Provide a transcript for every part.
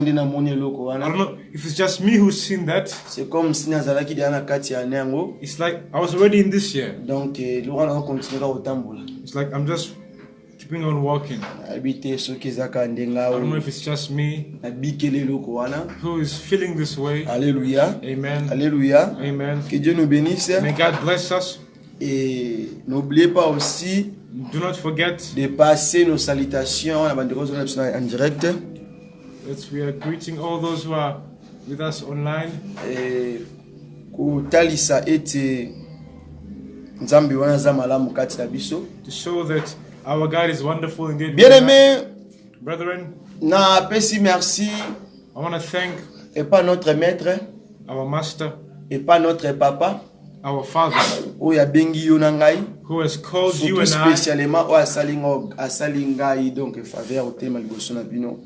I don't know if it's just me who's seen that. It's like I was already in this year. It's like I'm just keeping on walking. I don't know if it's just me who is feeling this way. Alléluia. Amen. Alléluia. Amen. Que Dieu nous bénisse. May God bless us. Et n'oubliez pas aussi do not forget de passer nos salutations en direct. We are greeting all those who are with us online. To show that our God is wonderful indeed. Bien-aimés, brethren, merci. I want to thank et pas notre maître, our master, et pas notre papa, our father, who has called you and I,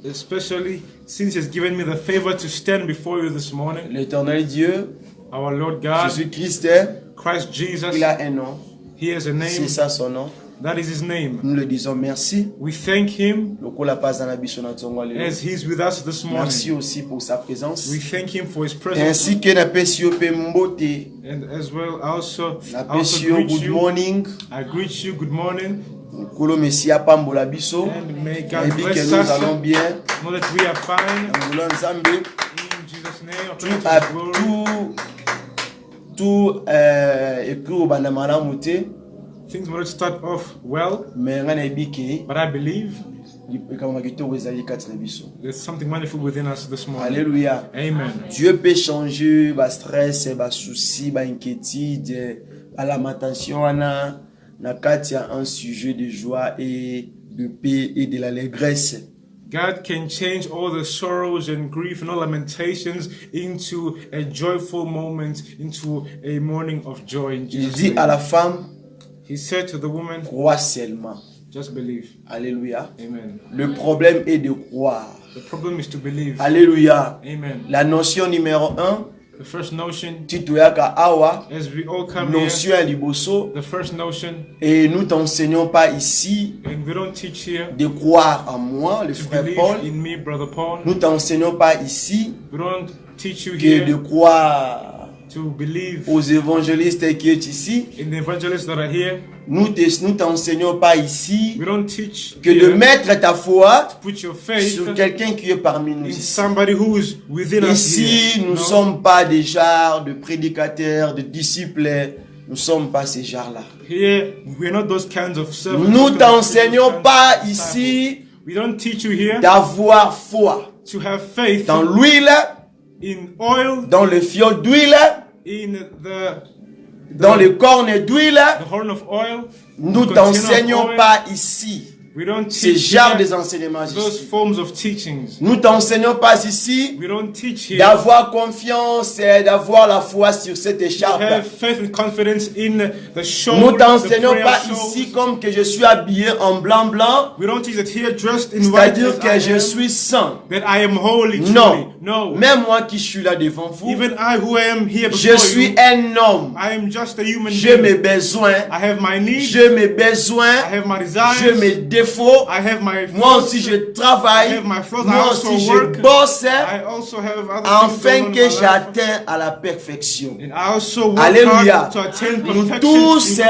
especially since he has given me the favor to stand before you this morning. L'Éternel Dieu, our Lord God, Jésus-Christ, Christ Jesus, il a un nom. He has a name. C'est ça son nom. That is his name. Nous le disons merci. We thank him as he's with us this morning. Merci aussi pour sa présence. We thank him for his presence. Ainsi que na pesio pe mbote. And as well also good morning. I greet you good morning. Kolo Messia pambola biso. And may God bless us. Nous allons bien. Know that we are fine. In Jesus' name. Tout écrit au bandamala mouté. Things will not start off well, but I believe there's something wonderful within us this morning. Alléluia. Amen. Dieu peut changer le stress, le souci, l'inquiétude, la lamentation, un sujet de joie et de paix et de l'allégresse. God can change all the sorrows and grief and all lamentations into a joyful moment, into a morning of joy. In Jesus' Il dit à la femme, he said to the woman, crois seulement. Just believe. Alléluia. Amen. Le problème est de croire. The problem is to believe. Alléluia. Amen. La notion numéro 1. The first notion. As we all come notion here, the first notion. Et nous t'enseignons pas ici and we don't teach here de croire en moi, le frère Paul. In me, brother Paul. Nous t'enseignons pas ici we don't teach you que here de croire to believe aux évangélistes qui est ici. In the evangelists that are here. Nous t'enseignons pas ici we don't teach que de mettre ta foi put your faith sur quelqu'un qui est parmi nous. In somebody who is within ici, nous ne sommes pas des genres de prédicateurs, de disciples. Nous ne sommes pas ces genres-là. Nous t'enseignons pas ici d'avoir foi to have faith dans l'huile, in oil, dans le fiole d'huile, dans les cornes d'huile. Nous t'enseignons pas ici ces genres des enseignements ici. Nous t'enseignons pas ici d'avoir confiance et d'avoir la foi sur cette écharpe. Nous t'enseignons pas ici comme que je suis habillé en blanc. C'est-à-dire que je suis saint. Non. Même moi qui suis là devant vous, je suis un homme. J'ai mes besoins. J'ai mes besoins. J'ai mes défauts. Moi aussi je travaille, moi aussi je bosse, afin que j'atteigne à la perfection. Alléluia. Nous tous,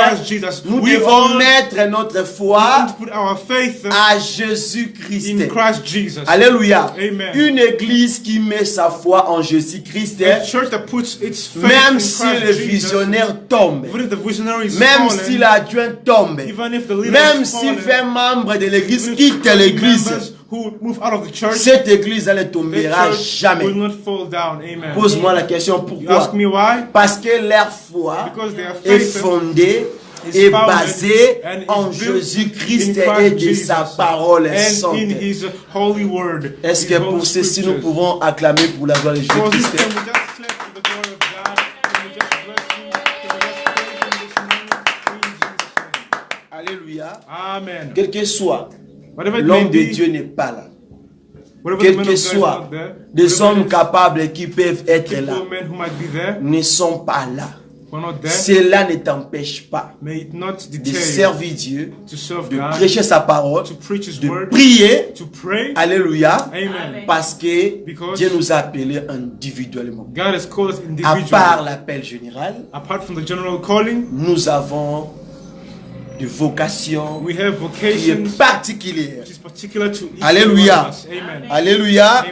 nous devons mettre notre foi à Jésus-Christ. Alléluia. Une église qui met sa foi en Jésus-Christ, même si le visionnaire tombe, même si l'adjoint tombe, même si 20 membres de l'église quitte l'église, cette église elle ne tombera jamais. Pose-moi la question pourquoi? Parce que leur foi est fondée et basée en Jésus-Christ et de sa parole sainte. Est-ce que pour ceci nous pouvons acclamer pour la gloire de Jésus-Christ? Alléluia. Amen. Quel que soit, l'homme de Dieu n'est pas là. Quel que soit, des hommes capables qui peuvent être là ne sont pas là. cela ne t'empêche pas de servir Dieu, de prêcher sa parole, de prier. Alléluia. Parce que Dieu nous a appelés individuellement. À part l'appel général, nous avons de vocation qui est particulière. Alléluia. Alléluia.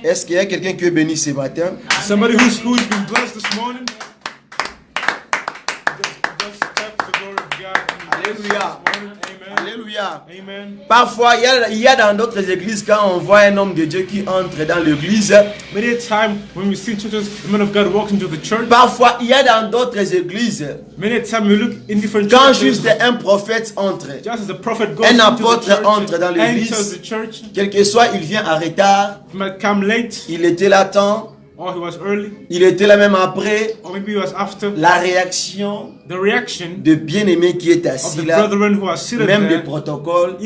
Est-ce qu'il y a quelqu'un qui est béni ce matin? Somebody who's been blessed this morning. Alléluia. Alléluia. Parfois, il y a dans d'autres églises, quand on voit un homme de Dieu qui entre dans l'église, parfois, il y a dans d'autres églises, quand juste un prophète entre, un apôtre entre dans l'église, quel que soit, il vient en retard, il était là temps, il était là même après. La réaction de bien-aimé qui est assis là, même des protocoles,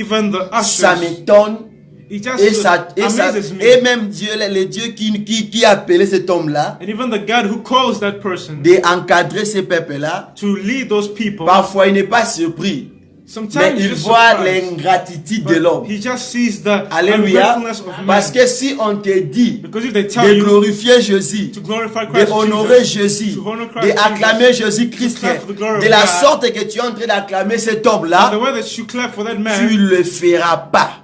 ça m'étonne. Et même Dieu, le Dieu qui a appelé cet homme-là, d'encadrer ces peuples-là, parfois il n'est pas surpris. Mais il voit l'ingratitude de l'homme. Alléluia. Parce que si on te dit de glorifier Jésus, de honorer Jésus, d'acclamer Jésus-Christ, de la sorte que tu es en train d'acclamer cet homme-là, tu ne le feras pas.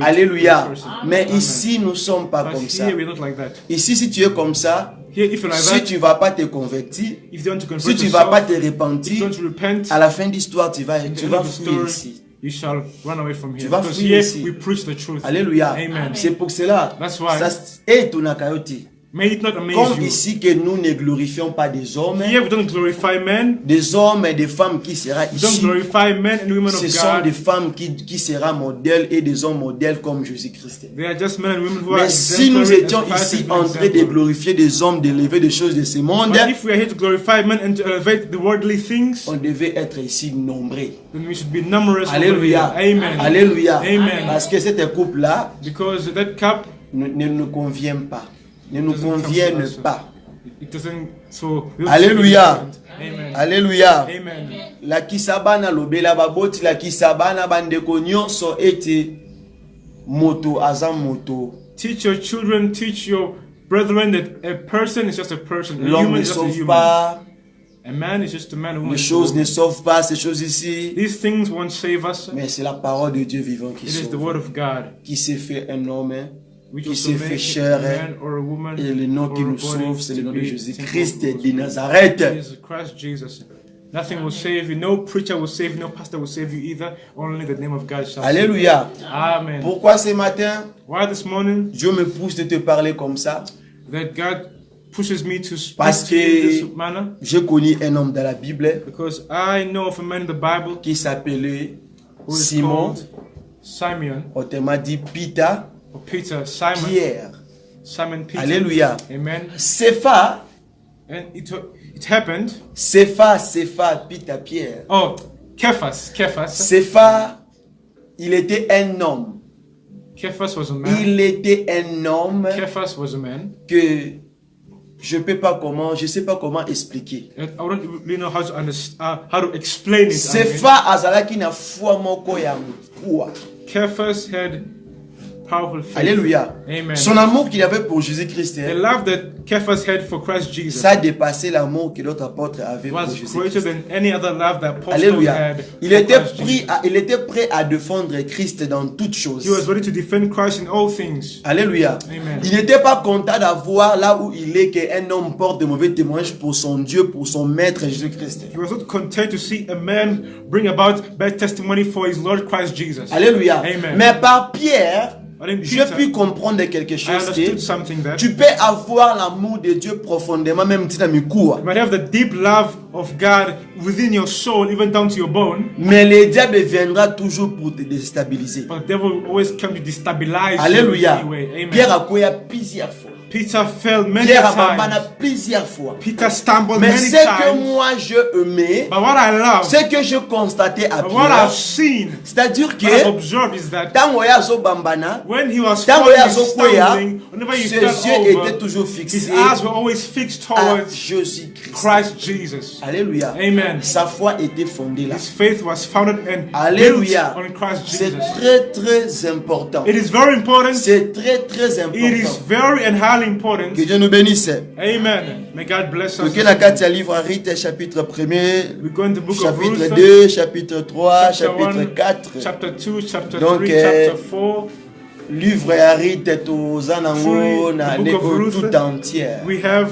Alléluia. Mais ici, nous ne sommes pas comme ça. Ici, si tu es comme ça, si tu ne vas pas te convertir, si tu ne vas pas te repentir, à la fin de l'histoire, tu vas fuir ici. Tu vas fuir ici. Alléluia. C'est pour cela. Et ton akayoti. Comme ici que nous ne glorifions pas des hommes, des hommes et des femmes qui seront ici, ce sont des femmes qui seront modèles et des hommes modèles comme Jésus-Christ. Mais si nous étions ici en train de glorifier des hommes, d'élever des choses de ce monde, on devait être ici nombreux. Alléluia. Alléluia. Parce que cette couple-là ne nous convient pas. Ne nous conviennent pas. Alléluia. Alléluia. La kisabana lobela baboti la kisabana bandeko nyonso ete moto azam moto. Teach your children, teach your brethren that a person is just a person. L'homme ne sauve pas. A man is just a man. Les choses ne sauvent pas ces choses ici. These things won't save us. Mais c'est la parole de Dieu vivant qui sauve. It is the word of God. Qui s'est fait un homme, qui s'est fait chair, et le nom qui nous sauve, c'est le nom de Jésus-Christ de Nazareth. Nothing will save you, no preacher will save you, no pastor will save you either. Only the name of God shall save you. Alléluia. Amen. Pourquoi ce matin, why this morning, Dieu me pousse de te parler comme ça? That God pushes me to speak parce to you in this manner. Je connais un homme dans la Bible. Because I know of a man in the Bible qui s'appelait Simon. Simeon. Autrement dit Peter. Peter, Simon, Pierre. Simon Peter. Alléluia. Amen. Sepha. And it happened. Sepha, Peter, Pierre. Oh, Kephas. Sepha, il était un homme. Kephas was a man. Il était un homme. Kephas was a man. Que je sais pas comment expliquer. I don't really know how to explain it. Sepha azalaki na foi moko ya mkua. Kephas had powerful faith. Alléluia. Amen. Son amour qu'il avait pour Jésus-Christ, the love that Kephas had for Christ Jesus, ça dépassait l'amour que l'autre apôtre avait pour Jésus-Christ. Greater than any other love that Paul Alléluia. had. Il était prêt à défendre Christ dans toutes choses. He was ready to defend Christ in all things. Alléluia. Amen. Il n'était pas content d'avoir là où il est qu'un homme porte de mauvais témoignages pour son Dieu, pour son maître Jésus-Christ. He was not content to see a man bring about bad testimony for his Lord Christ Jesus. Alléluia. Amen. Mais par Pierre, je puis comprendre quelque chose. Tu peux avoir l'amour de Dieu profondément, même si tu as mis quoi. You might have the deep love of God within your soul, even down to your bone. Mais le diable viendra toujours pour te déstabiliser. But the devil will always come to destabilize Alléluia. you anyway. Amen. Pierre a couru plusieurs fois. Peter fell many Pierre times. Plusieurs fois. Peter stumbled mais many ce times. Que moi je aimais, but what I love, ce que je constatais à Pierre, what I've seen, c'est-à-dire que when he was falling, stumbling, whenever he ses fell yeux over, étaient toujours fixés his eyes were always fixed towards Jésus-Christ. Christ Jesus. Alléluia. Amen. Sa foi était fondée là. His faith was founded and Alléluia. built on Christ Jesus. C'est très très important. It is very important. C'est très très important. It is very and highly important. Que Dieu nous bénisse. Amen. May God bless us. Que la carte livre Rite chapitre 1er, We go into the book of chapitre Ruth, 2, chapitre 3, chapter chapitre 1, 4. chapter 2, chapter Donc, 3, chapter 4. Livre Rite aux anango na the book of Ruth, tout entière. We have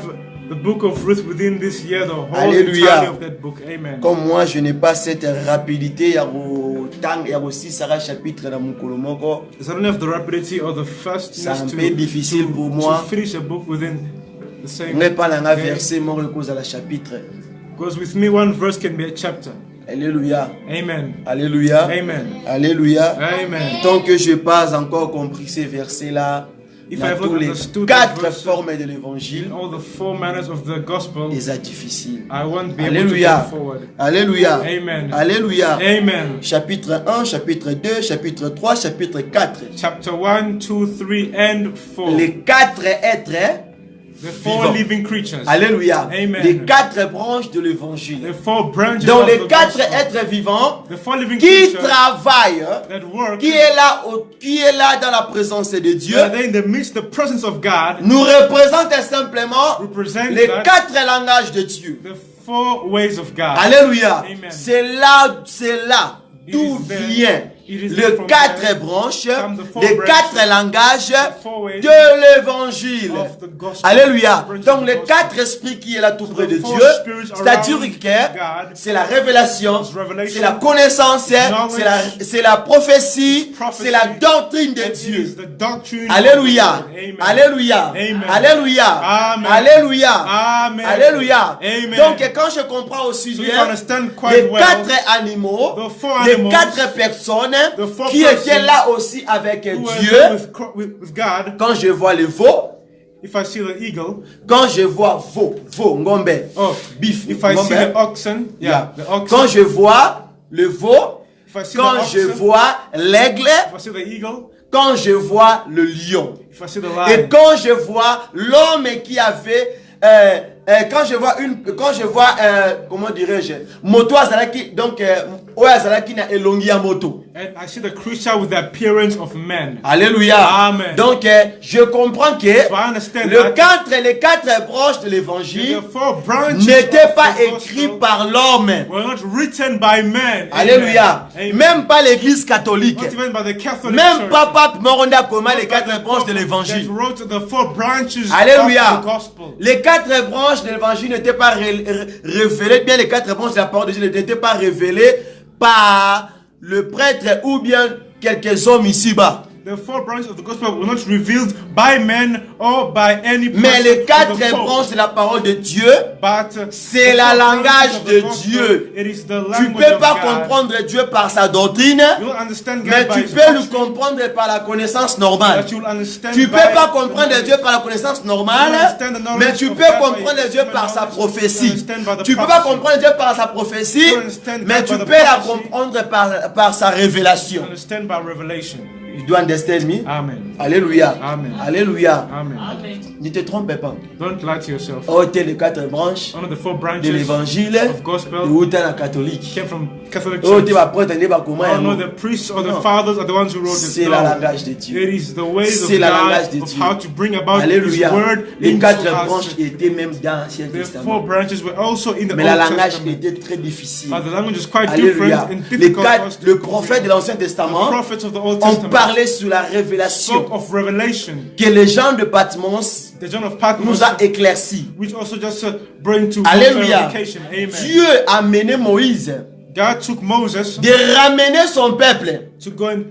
the book of Ruth within this year, the whole Alléluia. entirety of that book. Amen. Comme moi, je n'ai pas cette rapidité, il y a aussi Sarah chapitre dans mon colomoko. So I don't have the rapidity or the C'est fastness un peu difficile pour moi. to finish a book within the same On n'est pas dans un day. verset, mon recours à la chapitre. Because with me, one verse can be a chapter. Alléluia. Amen. Alléluia. Amen. Alléluia. Amen. Tant que je n'ai pas encore compris ces versets-là, If I dans have not tous les understood the 4 verses formes de l'évangile, in all the 4 manners of the gospel, c'est difficile. I won't be able to Alléluia. go forward. Alléluia. Amen. Alléluia. Amen. Chapitre 1, chapitre 2, chapitre 3, chapitre 4. Chapter 1, 2, 3, and 4. Les 4 êtres The 4 vivants. living creatures. Alléluia. Amen. Les 4 branches de l'évangile. The 4 branches Donc of les the 4 gospel. êtres vivants The 4 living qui creatures travaillent, that work. qui est là dans la présence de Dieu, That are in the midst, the presence of God, nous représentent simplement represent les that 4 langages de Dieu. the 4 ways of God. Alléluia. Amen. C'est là It d'où is there. vient It is les there from 4 there branches, come the 4 les branches, 4 langages the 4 ways de l'évangile. of the gospel. Alléluia. Branches Donc of les the gospel. 4 esprits qui est là tout près de the 4 Dieu, spirits c'est-à-dire around que God, c'est la révélation, is revelation, c'est la connaissance, c'est la prophétie, prophecy, c'est la doctrine de and it Dieu. is the doctrine Alléluia. of God. Amen. Alléluia. Amen. Alléluia. Amen. Alléluia. Amen. Alléluia. Amen. Donc quand je comprends aussi So bien if I understand quite les well 4 animaux, the 4 les animals, 4 personnes the 4 qui persons étaient là aussi avec who were Dieu, there with God, quand je vois le veau, if I see the eagle, quand je vois veau, ngombe, oh, bif, if I ngombe, see the oxen, yeah, the oxen, quand je vois le veau, if I see quand the je oxen, vois l'aigle, if I see the eagle, quand je vois le lion, if I see the et lion, quand je vois l'homme qui avait quand je vois comment dirais-je, moto azalaki, donc oyo azalaki na elongi ya moto. and I see the creature with the appearance of man. Alléluia. Amen. Donc je comprends que So I understand les 4 branches de l'évangile the 4 branches n'étaient of pas the écrits gospel par l'homme. were not written by man. Alléluia. Amen. Même pas l'église catholique. Not even by the Catholic Même Church. pas Pape Moronda Koma les Not by 4 the branches de Pope l'évangile. that wrote the 4 branches Alléluia. of the gospel. Les 4 branches de l'évangile n'étaient pas révélées, bien les 4 branches de la parole de Dieu n'étaient pas révélées par le prêtre ou bien quelques hommes ici-bas. The 4 branches of the gospel were not revealed by men or by any person. Mais les 4 of the Pope. branches de la parole de Dieu, But c'est the la 4 langage branches of de the gospel, Dieu. it is the Tu language peux of pas God. comprendre Dieu par sa doctrine, You will understand God mais by tu his peux le doctrine, comprendre par la connaissance normale. but you will understand Tu peux by pas the comprendre knowledge. Dieu par la connaissance normale, You understand the knowledge mais tu of peux God by comprendre Dieu human par sa knowledge. prophétie. You understand by the Tu peux pas prophecy. comprendre Dieu par sa prophétie, You understand mais God tu by the peux la prophecy. comprendre par sa révélation. You understand by revelation. You do understand me? Amen. Alléluia. Amen. Alléluia. Amen. Ne te trompe pas. Don't lie to yourself. Oh, t'es les 4 branches One of the 4 de branches l'évangile of gospel ou t'es la catholique. came from Catholic Oh, Church. t'es ma prêtre, t'es pas comment. Oh no, the priests or the fathers are the ones who wrote this. C'est No. la langage de Dieu. It is the ways of C'est la langage God de of Dieu. how to bring about His Alléluia. word Les into 4 us. branches étaient même dans l'Ancien The 4 Testament. branches were also in the Mais la Old langage Testament. était très difficile. But the language is quite Alléluia. different and Les difficult for us 4, to le prophète de l'Ancien The Testament prophets of the Old ont Testament parlé sur la révélation spoke of revelation. que les gens de Patmos The John of Patmos, nous a éclairci. which also just bring to Alléluia. clarification. Amen. Dieu a mené Moïse God took Moses de ramener son peuple to go and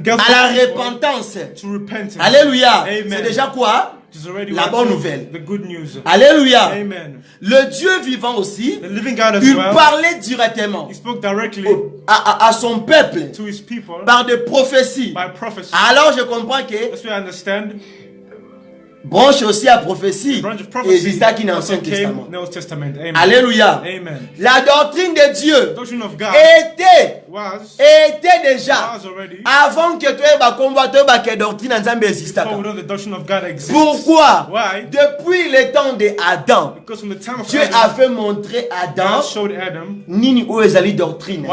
gather à la people repentance. to repentance. Alléluia. Amen. C'est déjà quoi? It is already La what bonne the- nouvelle. The good news. Alléluia. Amen. Le Dieu vivant aussi, The living God as il well. parlait directement He spoke directly à son peuple to his people par des prophéties. by prophecy. Alors je comprends que That's why I understand branche aussi à prophétie existe qui dans l'Ancien Testament. Alléluia. La doctrine de Dieu était déjà avant que tu aies combattu la doctrine en Zambie existe. Pourquoi? Depuis le temps d'Adam, Dieu a fait montrer Adam nini ou ezali doctrine.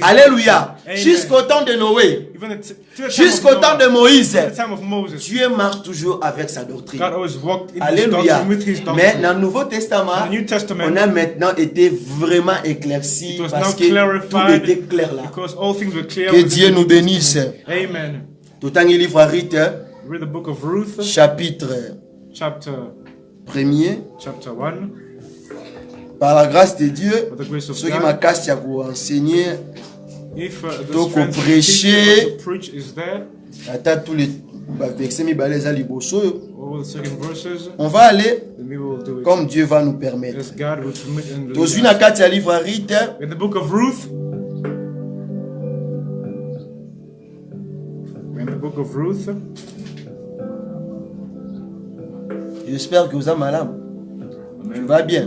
Alléluia. Jusqu'au temps de Noé, jusqu'au temps de Moïse, Dieu marche toujours avec sa doctrine. Alléluia. Mais dans le Nouveau Testament, on a maintenant été vraiment éclairci parce que tout était clair là. Que Dieu nous bénisse. Amen. Tout en livre à Rite, chapitre 1er. Par la grâce de Dieu, ceux qui m'ont cassé à vous enseigner, donc prêcher, attends tous les on va aller comme Dieu va nous permettre. Dans une carte à livre à Rite, in the book of Ruth, j'espère que vous avez malade. Tu vas bien.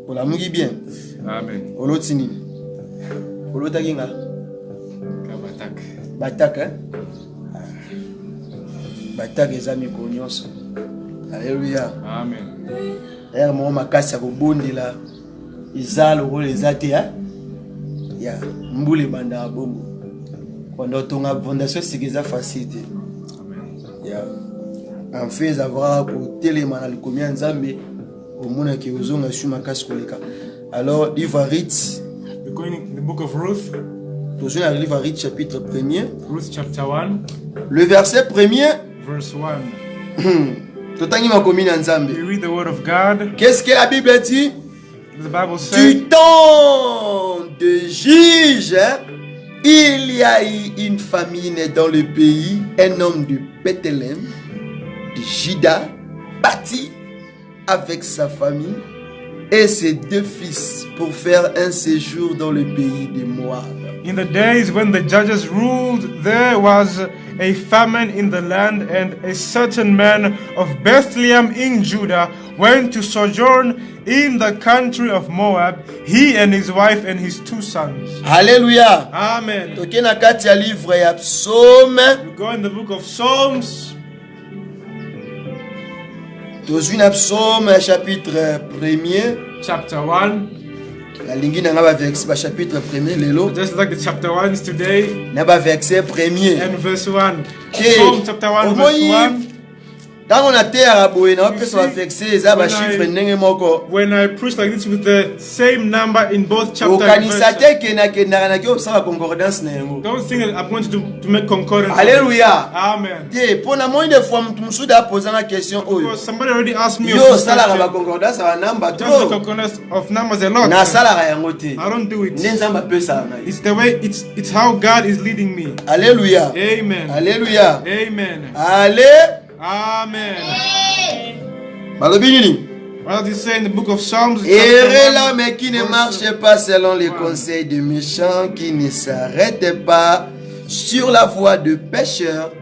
Pour la mouille bien. Amen. Olotini. Olotaginga. Batak. Batak, hein? Batak les amis cognos. Alléluia. Amen. Er mo makasi ya kobondi la. Izalo ko les athées, hein? Ya, mbule banda bongo. Quand on a fondation c'est que ça facile. Amen. Ya. En fait avoir ko téléman al combien nzambe au monde qui ozonga sur makasi koleka. Alors, livre Rite, we're going in the book of Ruth. Toujours dans le livre Rite chapitre 1er. Ruth chapter 1. Le verset 1er. Verse 1. We read the word of God. Qu'est-ce que la Bible dit? The Bible says, du temps de juge, il y a eu une famine dans le pays. Un homme de Bethléem, de Juda, parti avec sa famille et ses deux fils pour faire un séjour dans le pays de Moab. In the days when the judges ruled, there was a famine in the land, and a certain man of Bethlehem in Judah went to sojourn in the country of Moab, he and his wife and his two sons. Hallelujah. Amen. We go in the book of Psalms. Psaume chapitre 1er. Chapter 1. Chapitre 1er lelo. Just like the chapter 1 is today. Verset 1er. And verse 1. Psalm chapter 1 verse 1. When I preach like this with the same number in both chapters, don't think that I'm going to make concordance. Hallelujah. Amen. Because somebody already asked me just the concordance of numbers a lot. I don't do it. It's the way, it's how God is leading me. Hallelujah. Amen. Hallelujah. Amen. Amen. What does it say in the book of Psalms? Heureux l'homme qui ne marche pas selon les conseils des méchants, qui ne s'arrête pas sur la voie de pécheurs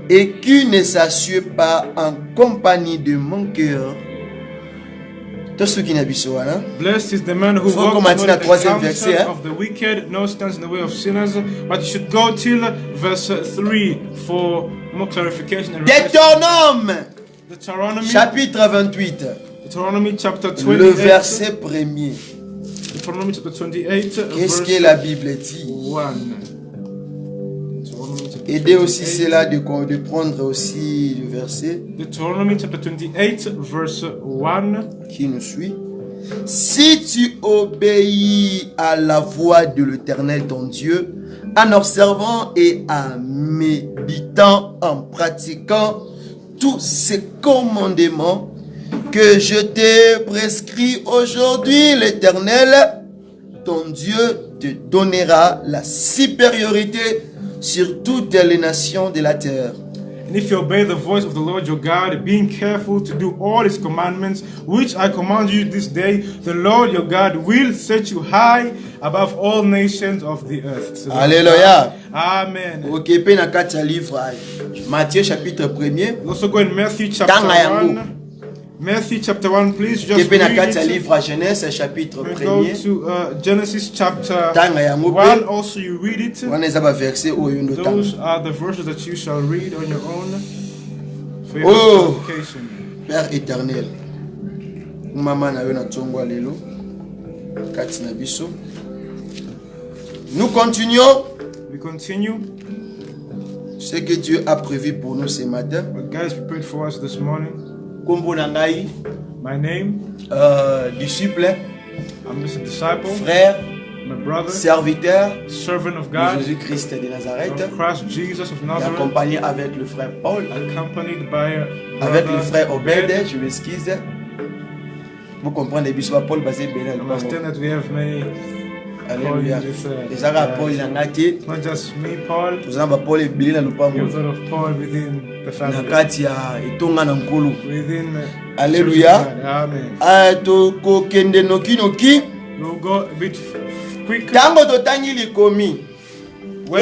et qui ne s'assied pas en compagnie de manqueurs. Blessed is the man who walks not in the counsel of the wicked, nor stands in the way of sinners. But you should go till verse 3 for more clarification and Deutéronome chapitre 28. Deutéronomy chapter 28. Le verset 1er. Deutéronomy chapter 28. Qu'est-ce que la Bible dit? 1. Aidez aussi cela de prendre aussi le verset. Deuteronomy chapter 28 verse 1. Qui nous suit. Si tu obéis à la voix de l'Éternel ton Dieu, en observant et en méditant, en pratiquant tous ces commandements que je t'ai prescrits aujourd'hui, l'Éternel ton Dieu te donnera la supériorité sur toutes les nations de la terre. And if you obey the voice of the Lord your God, being careful to do all his commandments, which I command you this day, the Lord your God will set you high above all nations of the earth. So Alléluia. Amen. Ok, pe na kati livre Matthieu chapitre 1er. Also go in Matthew chapter 1. Matthew chapter 1, please just read it. Livre Genèse chapitre 1er. Go to Genesis chapter 1, also you read it. Those are the verses that you shall read on your own for your education. Père éternel, maman na yo na tsongwa lelo kati na biso. Nous continuons. We continue. Ce que Dieu a prévu pour nous ce matin. What God has prepared for us this morning. My name, disciple, I'm just a disciple, frère, my brother, serviteur, servant of God, Jésus-Christ de Nazareth, of Christ Jesus of Nazareth, accompagné avec le frère Paul, accompanied by avec le frère Obed, je m'excuse. Vous comprenez, Paul basé bien. Understand that we have many. Alléluia. Paul it's not just me, Paul. Vous avez Paul et Billy na lupango. There's a lot of Paul within the family. Nakati ya itonga na nkulu. Within Alléluia. Amen. To ko kende noki noki. We'll go a bit quicker. Tango to tangi likomi. What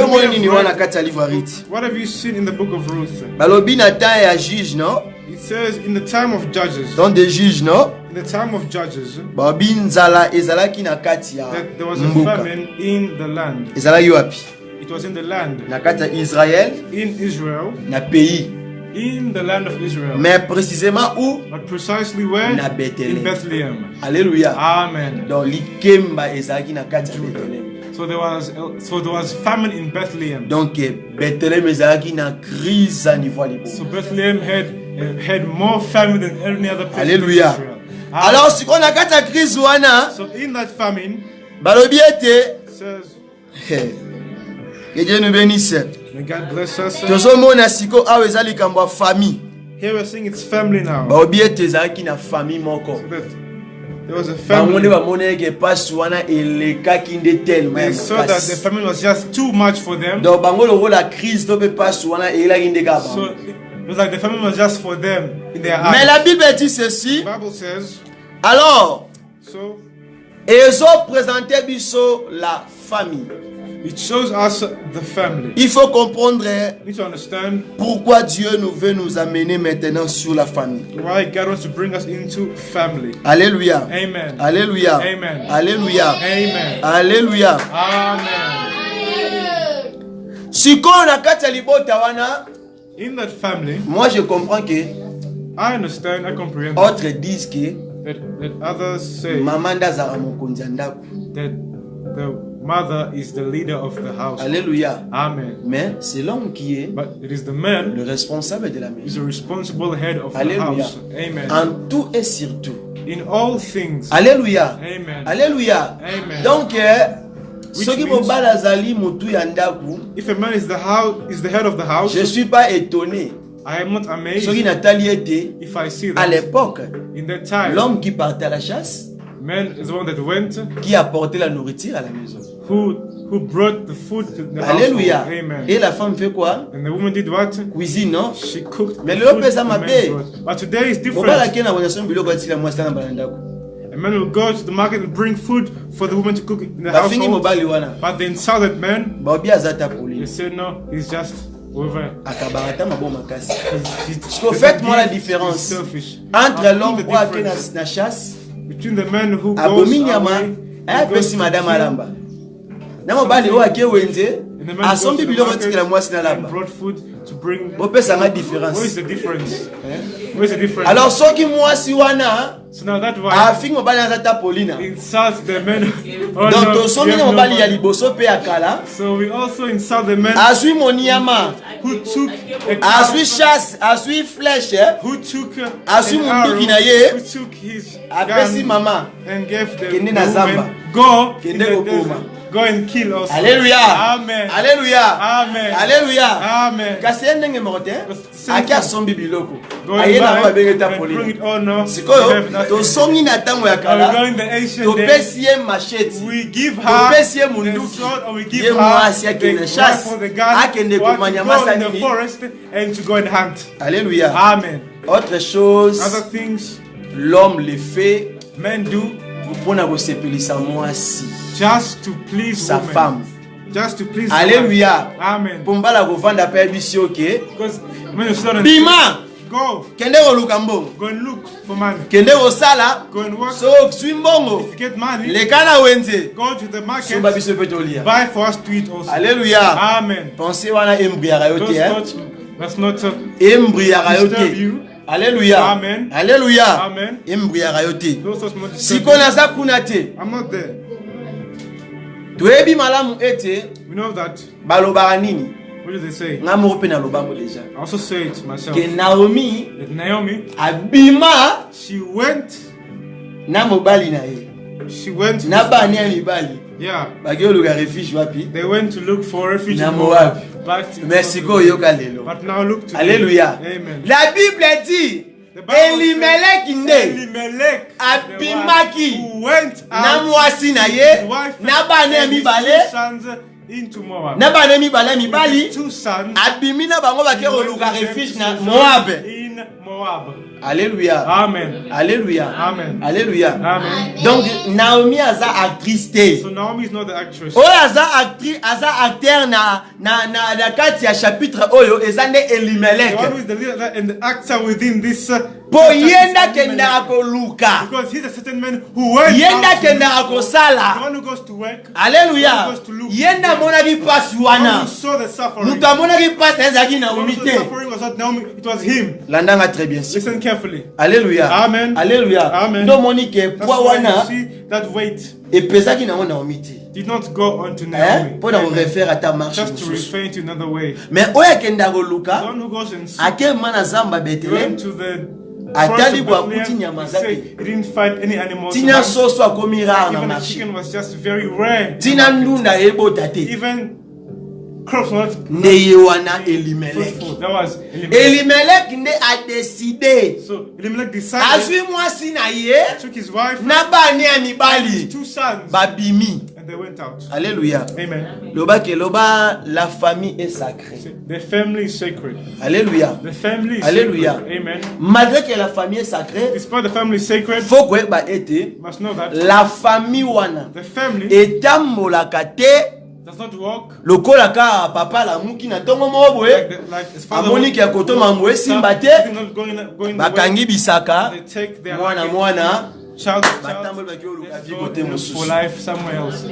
have you seen in the book of Ruth? Balobi na temps ya juge, no? It says in the time of judges. Dans des juges, no? In the time of judges. Babi nzala ezalaki na kati ya. There was a famine in the land. Ezalaki wapi? It was in the land. Na kati ya Israël. In Israel. Na pays. In the land of Israel. Mais précisément où? But precisely where? Na Bethlehem. In Bethlehem. Alléluia. Amen. Donc likemba ezalaki na kati ya Bethlehem. So there was famine in Bethlehem. Donc Bethlehem ezalaki na crise à niveau libre. So Bethlehem had more famine than any other place. Alléluia. In Israel. Alors si on a kati ya crise wana. So in that famine, balobi ete says, que Dieu nous bénisse. May God bless us. Tozomona siko awe ezali kambo famille. Here we're seeing it's family now. Balobi ete ezalaki na famille moko. So there was a family. They saw that the family was just too much for them. So it was like the family was just for them in their eyes. Mais la Bible dit ceci. The Bible says, alors, so, ils ont présenté biso la famille. It shows us the family. Il faut comprendre pourquoi Dieu nous veut nous amener maintenant sur la famille. Why God wants to bring us into family. Alléluia. Amen. Alléluia. Amen. Alléluia. Amen. Alléluia. Amen. Si on a kati libota wana, in that family, moi je comprends que I understand, I comprehend. Autres disent que that others say mamanda zara mokonzi ndaku. That the mother is the leader of the house. Alléluia. Amen. Mais c'est l'homme qui est but it is the man le responsable de la maison. Is the responsible head of Alléluia. The house. Amen. En tout et surtout. In all things. Alléluia. Amen. Alléluia. Amen. Donc soki mobala zali mutu ya ndaku, if a man is the head of the house, je suis pas étonné. I am not amazed. Soki natali ete, if I see that à l'époque, in that time, l'homme qui partait à la chasse, man is the one that went, qui apportait la nourriture à la maison. Who brought the food to the Alléluia. household. Amen. Et la femme fait quoi? And the woman did what? Cuisine, non? She cooked. Mais the le food pesa ma paix. But today is different. A man will go to the market and bring food for the woman to cook in the household. But the insulted man, they say no, he's just over. Faites-moi la différence entre l'homme qui va à la chasse, between the man who goes away, et madame Alamba. Namobali wa ke wenze asombi biloko tikela mwasi na lamba. Opesa nga différence. What is the difference? What is the difference? Alors soki mwasi wana so now that why afingi mobali azata Paulina. Insults the men. Donc tosombi mobali ya liboso pe akala. So we also insult the men. Asui moniama. Who took asui chasse, asui flèche. Who took asui munduki na ye. Who took his apesi mama and gave the woman go in the desert. Go and kill us. Alléluia. Amen. Alléluia. Amen. Alléluia. Amen. Kasi ndenge mote. Akia sombi biloko. Go and Ayena ba bengeta buy and poli. bring it on now. Sikoyo to songi na tango ya We kala. go in the ancient To days. pesie machete. We give To her pesie the munduki. sword, or we give Ye her mwasi the akende wife chasse. for the gun, Akende or to kumanya go in the masanini. forest and to go and hunt. Alléluia. Amen. Autre chose, Other things l'homme le fait men do pour na kosepelisa mwasi just to please sa women. femme. Just to please Alléluia. Amen. Pour mbala kovanda pa bisio ke. Because when you start Bima. go Kende koluka mbongo. and look for money. Kende kosala. Go and work. So kuswi mbongo. If you get money, Lekana wenze. go to the market. Somba biso petolia. Buy for us to eat also. Alléluia. Amen. Pensez wana embriara Those yote hein. thoughts must not Embriara disturb yote. you. Alléluia. Amen. Alléluia. Amen. Embriara yote. Those thoughts must disturb Siko naza kuna te. you. I'm not there. Toyebi malamu ete We know that. balobaka nini? What do they say? Nga moko pe nalobango deja. I also say it myself. Ke Naomi That Naomi, abima she went na mobali na ye. She went. Na bani ya mibali. Yeah. Bakioluka refuge wapi? They went to look for refuge Na in Moab. But Merci ko yoka lelo. But now look to Alléluia. Amen. La Bible dit The Bible says Elimelech nde Elimelech, abimaki who went na out mwasi na with ye his wife na bani ya and his mibale two sons into Moab. na bani ya mibale With mibali his two sons abimi na bango he bakoluka went refuge to na sojourn Moab. in Moab. Alléluia. Amen. Alléluia. Amen. Alléluia. Amen. Donc Naomi aza actrice te. So Naomi is not the actress. Oyo aza actrice, aza acteur na kati ya chapitre oyo eza nde The Elimelech. one who is the leader and the actor within this Po chapter is yenda Elimelech. kendaka koluka. Because he's a certain man who went Yenda out to kendaka look for- kosala. the one who goes to work, Alléluia. goes to look. Yenda monaki pasi the one wana. who saw the suffering. Mutu amonaki pasi ezalaki The one Naomi who saw the te. suffering was not Naomi, it was him. Landanga très bien. Listen carefully. Alléluia. Amen. Alléluia. Amen. Ndo moni ke That's poa why you wana see that weight epesaki nango Naomi te. did not go on to Naomi. Pour na Amen. refaire ata marche Just to mosusu. refer to another way. Mais oyo akenda The koluka one who goes and sees, ake mana zamba Bethlehem went to the atali forest of bwa Bethlehem, kuti nyama he said zake. he didn't find any animals. Tina around. soso akomi rare na Even the marché. chicken was just very rare. Tina ndunda ebota te. Even crops were not Nde ye wana Elimelech. fruitful. That was Elimelech. Elimelech nde a décidé. So Elimelech decided, Azwi mwasi na ye took his wife na bani ya and his mibali two sons, babimi. and they went out. Alléluia. Amen. Loba ke loba la famille est sacrée. The family is sacred. Alléluia. The family is Alléluia. sacred. Amen. Malgré que la famille est sacrée, Despite the family is sacred, faut koyeba ete you must know that la famille wana the family etambolaka te does not walk lokola ka papa la muki na tongo moko boye like his father. amoni ke kotoma mbo esimba te They're not going the way. bakangi bisaka They take their mwana luggage, mwana child, batamboli bakioluka let's vi go kote for mosusu. life somewhere else.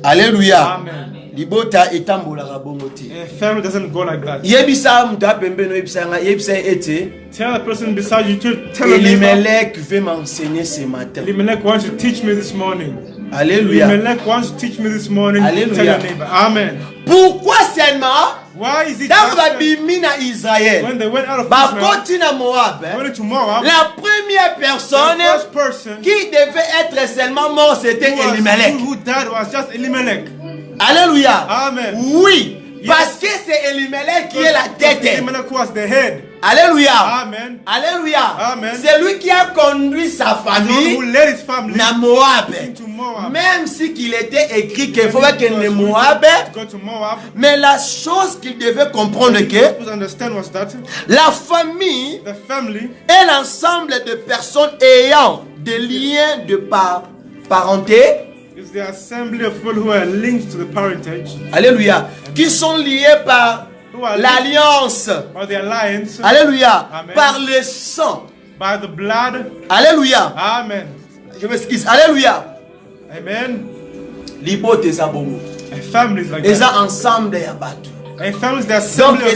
Alléluia. Amen. Libota etambolaka bongo te. A family doesn't go like that. Yebisa mutu apembeni yebisa ete Tell the person beside you to tell a neighbor, Elimelech veut m'enseigner ce matin. Elimelech wants to teach me this morning. Alléluia. Elimelech wants to teach me this morning. Alléluia. Tell your neighbor. Amen. Pourquoi seulement Why is it ntango just babimi na Israël when they went out of Israel, bakoti na Moab, they went to Moab, la première the personne first person qui devait être seulement mort c'était Elimelech. who died was just Elimelech. Alléluia. Amen. Oui, Yes. parce que c'est Elimelech qui est la tête. Elimelech was the head. Alléluia. Amen. Alléluia. Amen. C'est lui qui a conduit sa The one who famille led his family na Moab. into Moab. Même si qu'il était écrit qu'il faut pas qu'il ne Moab, To go to Moab. mais la chose qu'il devait comprendre que What you understand was that la famille the family est l'ensemble de personnes ayant des liens de parenté. is the assembly of people who are linked to the parentage, Alléluia. Qui sont liés par who are l'alliance. or the alliance Alléluia. Amen. Par le sang. by the blood. Alléluia. Amen. Je m'excuse. Alléluia. Amen. L'hypothèse à bon. A family is like Ils that. ont ensemble ya bateau. A family is the Donc, assembly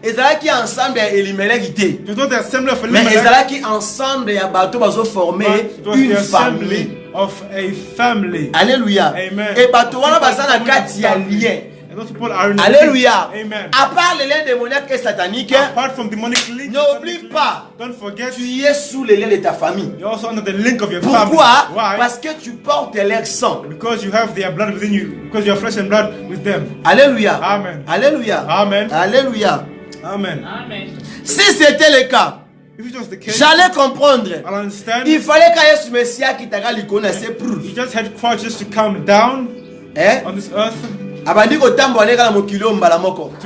ezalaki ensemble ya Elimelech te. It was not the assembly of Mais Elimelech, ezalaki ensemble ya bateau bazo former but it was une the famille. assembly of a family. Alléluia. Amen. Et bateau wana baza na kati ya lien. Alléluia. À part les liens démoniaques et sataniques, n'oublie pas, tu es sous les liens de ta famille. Pourquoi? Parce que tu portes leur sang. Alléluia. Amen. Alléluia. Amen. Alléluia. Amen. Si c'était le cas, j'allais comprendre. Il fallait qu'il y ait Messia qui t'a connaissé pour. He just had Christ just to come down on this earth. To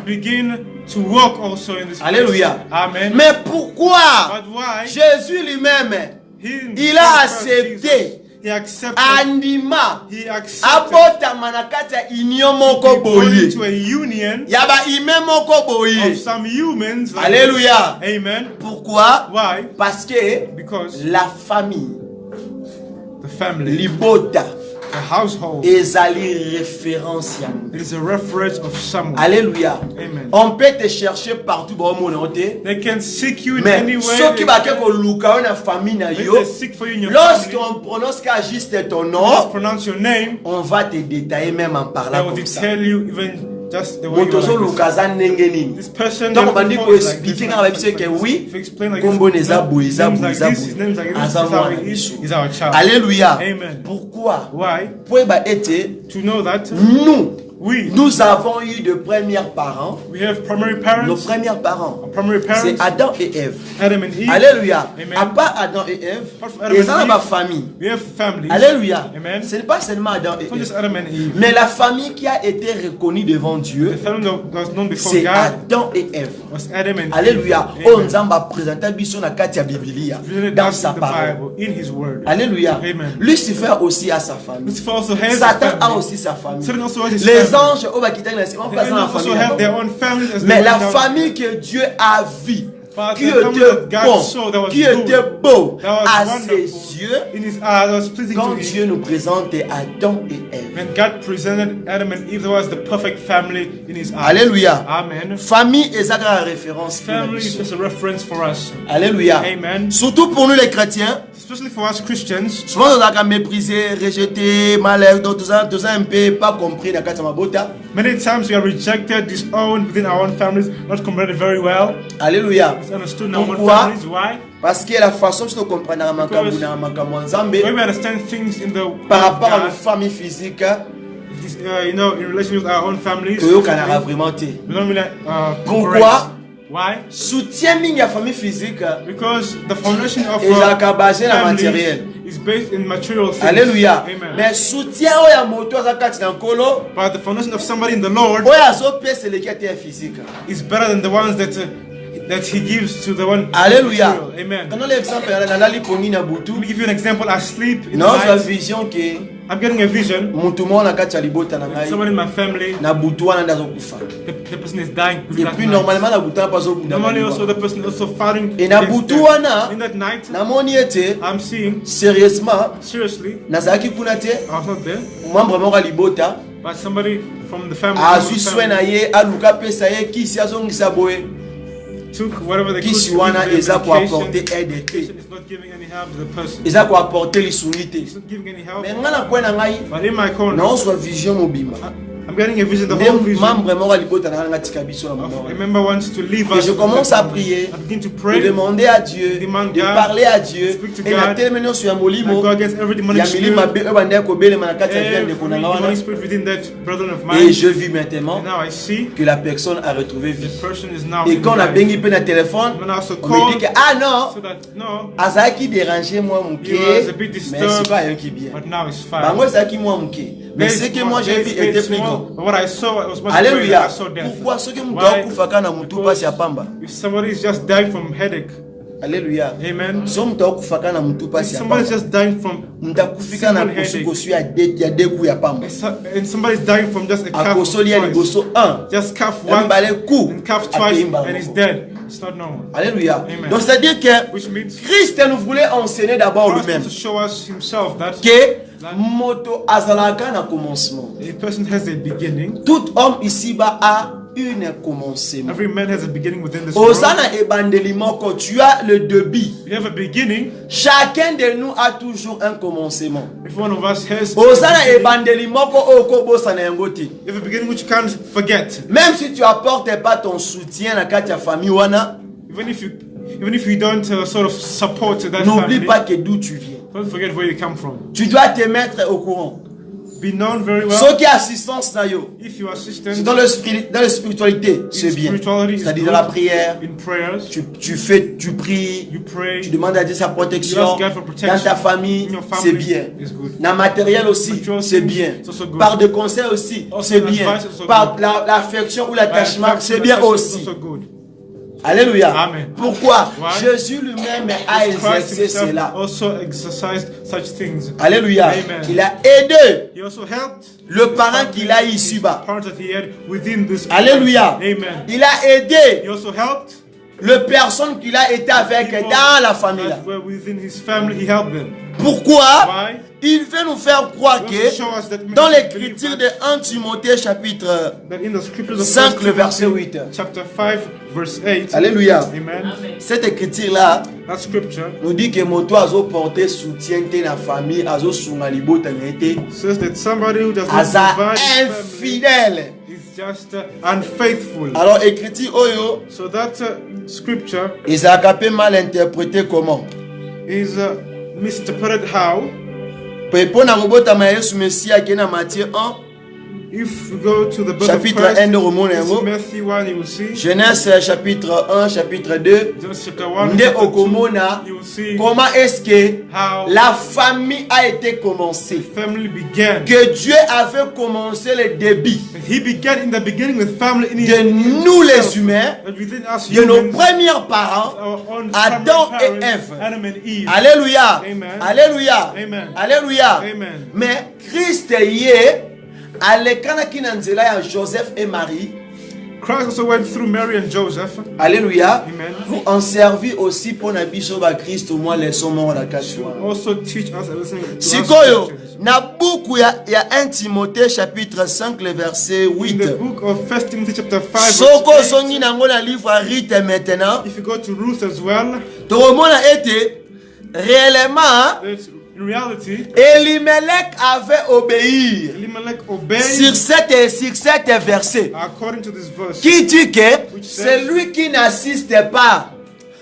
begin to walk also in this place. Alléluia. Amen. Mais pourquoi But why? Jésus lui-même, il a accepté. He accepted. Andima. He accepted. Abota manakata union moko boye. To a union. Yaba ime moko boye. Of some humans. Like Alléluia. Amen. Pourquoi? Why? Parce que because la famille. The family. Libota. The household. It is a reference of someone. Alléluia. Amen. On peut te chercher partout dans le monde. They can seek you in mais any way. Ceux qui battent pour Luca na famille na yo. Lorsqu'on prononce juste ton nom, pronounce your name, on va te détailler même en parlant comme ça. Tell you even just the way you like this person. Donc on dit qu'on explique dans la Bible que oui, combo neza boiza boiza. Alléluia. Pourquoi? Why? Pour être to know that nous avons eu de premiers parents. We have primary parents. Nos premiers parents. C'est Adam et Ève. Adam and Eve. Alléluia. Amen. À part Adam et Ève, ils ont ma famille. We have families. Alléluia. Amen. Ce n'est pas seulement Adam et Ève. Adam and Eve. Mais la famille qui a été reconnue devant Dieu, c'est Adam et Ève. Adam and Alléluia. On nous a présenté la Katia Biblia dans sa parole. Alléluia. Amen. Lucifer aussi a sa famille. Satan a aussi sa famille. Les anges mais la famille que Dieu a vue, qui était beau à ses yeux, quand Dieu nous présente Adam et Ève. When God presented Adam and Eve, there was the perfect family in His eyes. Alléluia. Amen. Famille est la référence. Family is just a reference for us. Alléluia. Amen. Surtout pour nous les chrétiens. Especially for us Christians. Souvent on a méprisé, rejeté, malheur, tout ça un peu pas compris dans ma bota. Many times we are rejected, disowned within our own families, not comprehended very well. Alléluia. It's understood in our own families. Why? Parce que la façon dont nous comprenons par rapport à nos familles physiques, you know, in relation with our own families, we don't really, pourquoi? Why? Soutien la famille physique. Because the foundation of matériel is based in material things. Alléluia. Amen. Mais soutien ya moto zakati na nkolo. But the foundation of somebody in the Lord is better than the ones that He gives to the one. Alléluia. Amen. Let me give you an example. I sleep in the vision I'm getting a vision. Somebody in my family. The person is dying. Normally also the person is also fighting. In that night, I'm seeing seriously. I was not there. But somebody from the family. Took whatever they could to apporter aide. It's not giving any help to the person. Ils ont apporté l'isungité. It's not giving any help. But in my corner, vision mobile. I'm getting a vision, the whole vision. A member wants to leave us. Je commence à prier, I begin to pray, de demander à Dieu, de parler à Dieu. Et la termination sur un molimo. Et je vis maintenant que la personne a retrouvé vie. Et quand on a béni le téléphone, on me dit que ah non, Azaki dérangeait moi mon cœur, mais c'est pas un qui bien. Bango Azaki moi mon cœur. Mais ce que moi j'ai vu était plus grand. Alléluia. Pourquoi ceux qui m'ont kufaka na mutu pasi ya pamba? If somebody is just dying from headache. Alléluia. Amen. Kufaka na mutu pasi ya pamba. Somebody is just dying from mtakufika na kosu ya deku ya pamba. And somebody is dying from just a calf. Just calf once and calf twice and he's dead. It's not normal. Alléluia. Amen. Donc c'est à dire que Christ nous voulait enseigner d'abord lui-même. To show us himself that moto azalaka na commencement. A person has a beginning. Tout homme ici-bas a un commencement. Every man has a beginning within this Osana ebandelimoko, tu as le début. You have a beginning. Chacun de nous a toujours un commencement. If one of us has Osana ebandelimoko okobo sana yangoti. You have a beginning which you can't forget. Même si tu apportes pas ton soutien à ta famille wana, even if you don't sort of support that n'oublie family, pas que d'où tu viens. don't forget where you come from. Tu dois te mettre au courant. Be known very well. Ce qui est assistance na yo, If you assistant, c'est dans la spiritualité, c'est bien. C'est-à-dire dans la prière, in prayers, tu pries, you pray, tu demandes à Dieu sa protection. you ask God for protection. Dans ta famille, In your family, c'est bien. it's good. Dans le matériel aussi, Material c'est things, bien. it's also good. Par de conseils aussi, Also c'est bien. advice, it's also Par good. l'affection ou l'attachement, Affection, c'est bien it's aussi. also good. Alléluia. Amen. Pourquoi? Why? Jésus lui-même a Christ exercé himself cela. also exercised such things. Alléluia. Amen. Il a aidé He also helped le parent qu'il a ici-bas. parents that he had within this. Alléluia. Amen. Il a aidé He also helped le personne qu'il a été avec people dans la famille. that were within his family. He helped them. Pourquoi? Why? Il veut nous faire croire He que also show us that dans many l'écriture believe de 1 Timothée chapitre that in the scriptures of 5, 1 le verset Timothy, 8. chapter 5, verse 8. Alléluia. Amen. Cette écriture-là That scripture nous dit que moto azo porter soutien te na famille, azo sunga libota ngete, says that somebody who does not aza provide his family infidèle. is just unfaithful. Alors écriture oyo, So that scripture ezalaka pe mal interprété comment? is misinterpreted how? Pour na mobotama ya Yesu Messia qui est dans Matthieu 1, If we go to the book of chapitre Christ, 1 de Romone yango, Matthew 1, you will see. Genèse chapitre 1, chapitre 2, Genesis chapter 1, nde chapter 2, okomona you will see comment est-ce que how la famille a été commencée. family began. Que Dieu avait commencé le début He began in the beginning with family in de nous les humains, and within us de nos humans, premiers parents, our own Adam primary et parents, Ève. Adam and Eve. Alléluia, Amen. Alléluia, Amen. Alléluia. Amen. Mais Christ est alekana kinanzela ya Joseph et Marie. Christ also went through Mary and Joseph. Alléluia. Amen. Pour en servir aussi pour na biso ba Christ au moins les sommes la kaswa. Also teach us a listening to us Sikoyo Christians. na buku ya 1 Timothée chapitre 5 le verset In the 8. book of 1 Timothy chapter 5, Soko verse 8, songi nango na livre à Rite maintenant. if you go to Ruth as well, Toromona était réellement that in reality, Elimelech avait obéi Elimelech obeyed sur cet verset according to this verse. qui dit que celui qui n'assiste pas,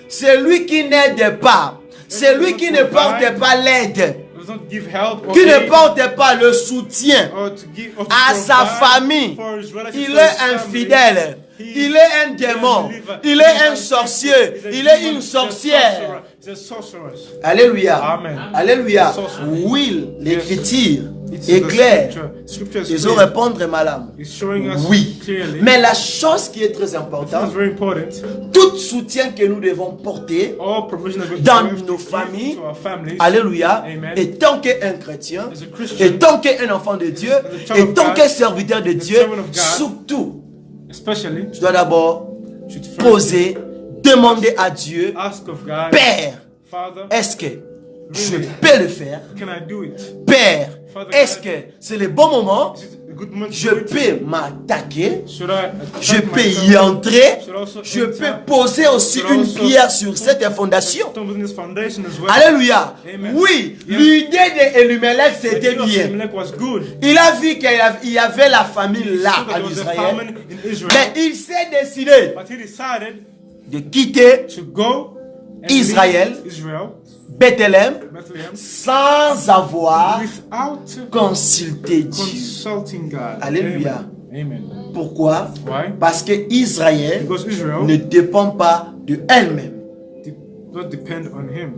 celui qui n'aide pas, celui qui ne porte pas l'aide, Does not give help or qui ne aid, porte pas le soutien or to give, or to à sa provide famille, for his relatives, il for his est family, infidèle, il est un démon, il est un sorcier, il est une sorcière. He's a sorceress. Alléluia. Amen. Alléluia. Sorcery. Oui, l'écriture It's est the claire. Scripture is Ils ont clear. répondre madame. It's showing us Oui. clearly. Mais la chose qui est très It's importante, very important. tout soutien que nous devons porter All provision that we dans have to nos give familles, to our families, alléluia, Amen. et tant qu'un chrétien, as a Christian, et tant qu'un enfant de Dieu, a child et of tant God, qu'un serviteur de a Dieu, servant of God, surtout, especially, tu dois d'abord should first poser, demander à Dieu, ask of God, Père, Father, est-ce que je peux le faire? can I do it? Père, Father est-ce God, que c'est le bon moment? Is it a good moment to Je do it? peux m'attaquer, Should I je attack peux myself? y entrer, Should I also je enter? peux poser aussi Should I une also pierre sur put cette a fondation. stone within this foundation as well? Alléluia. Amen. Oui, Yes. l'idée d'Elimelech The c'était idea of bien. Elimelech was good. Il a vu qu'il y avait la famille là So that à there was a Israël, famine in Israel. mais il s'est décidé But he decided de quitter to go and Israël, leave Israel, Bethléem, Bethlehem, sans avoir without consulté Dieu. consulting God. Alléluia. Amen. Amen. Pourquoi? Why? Parce que Israël Because Israel ne dépend pas de elle-même. did not depend on him.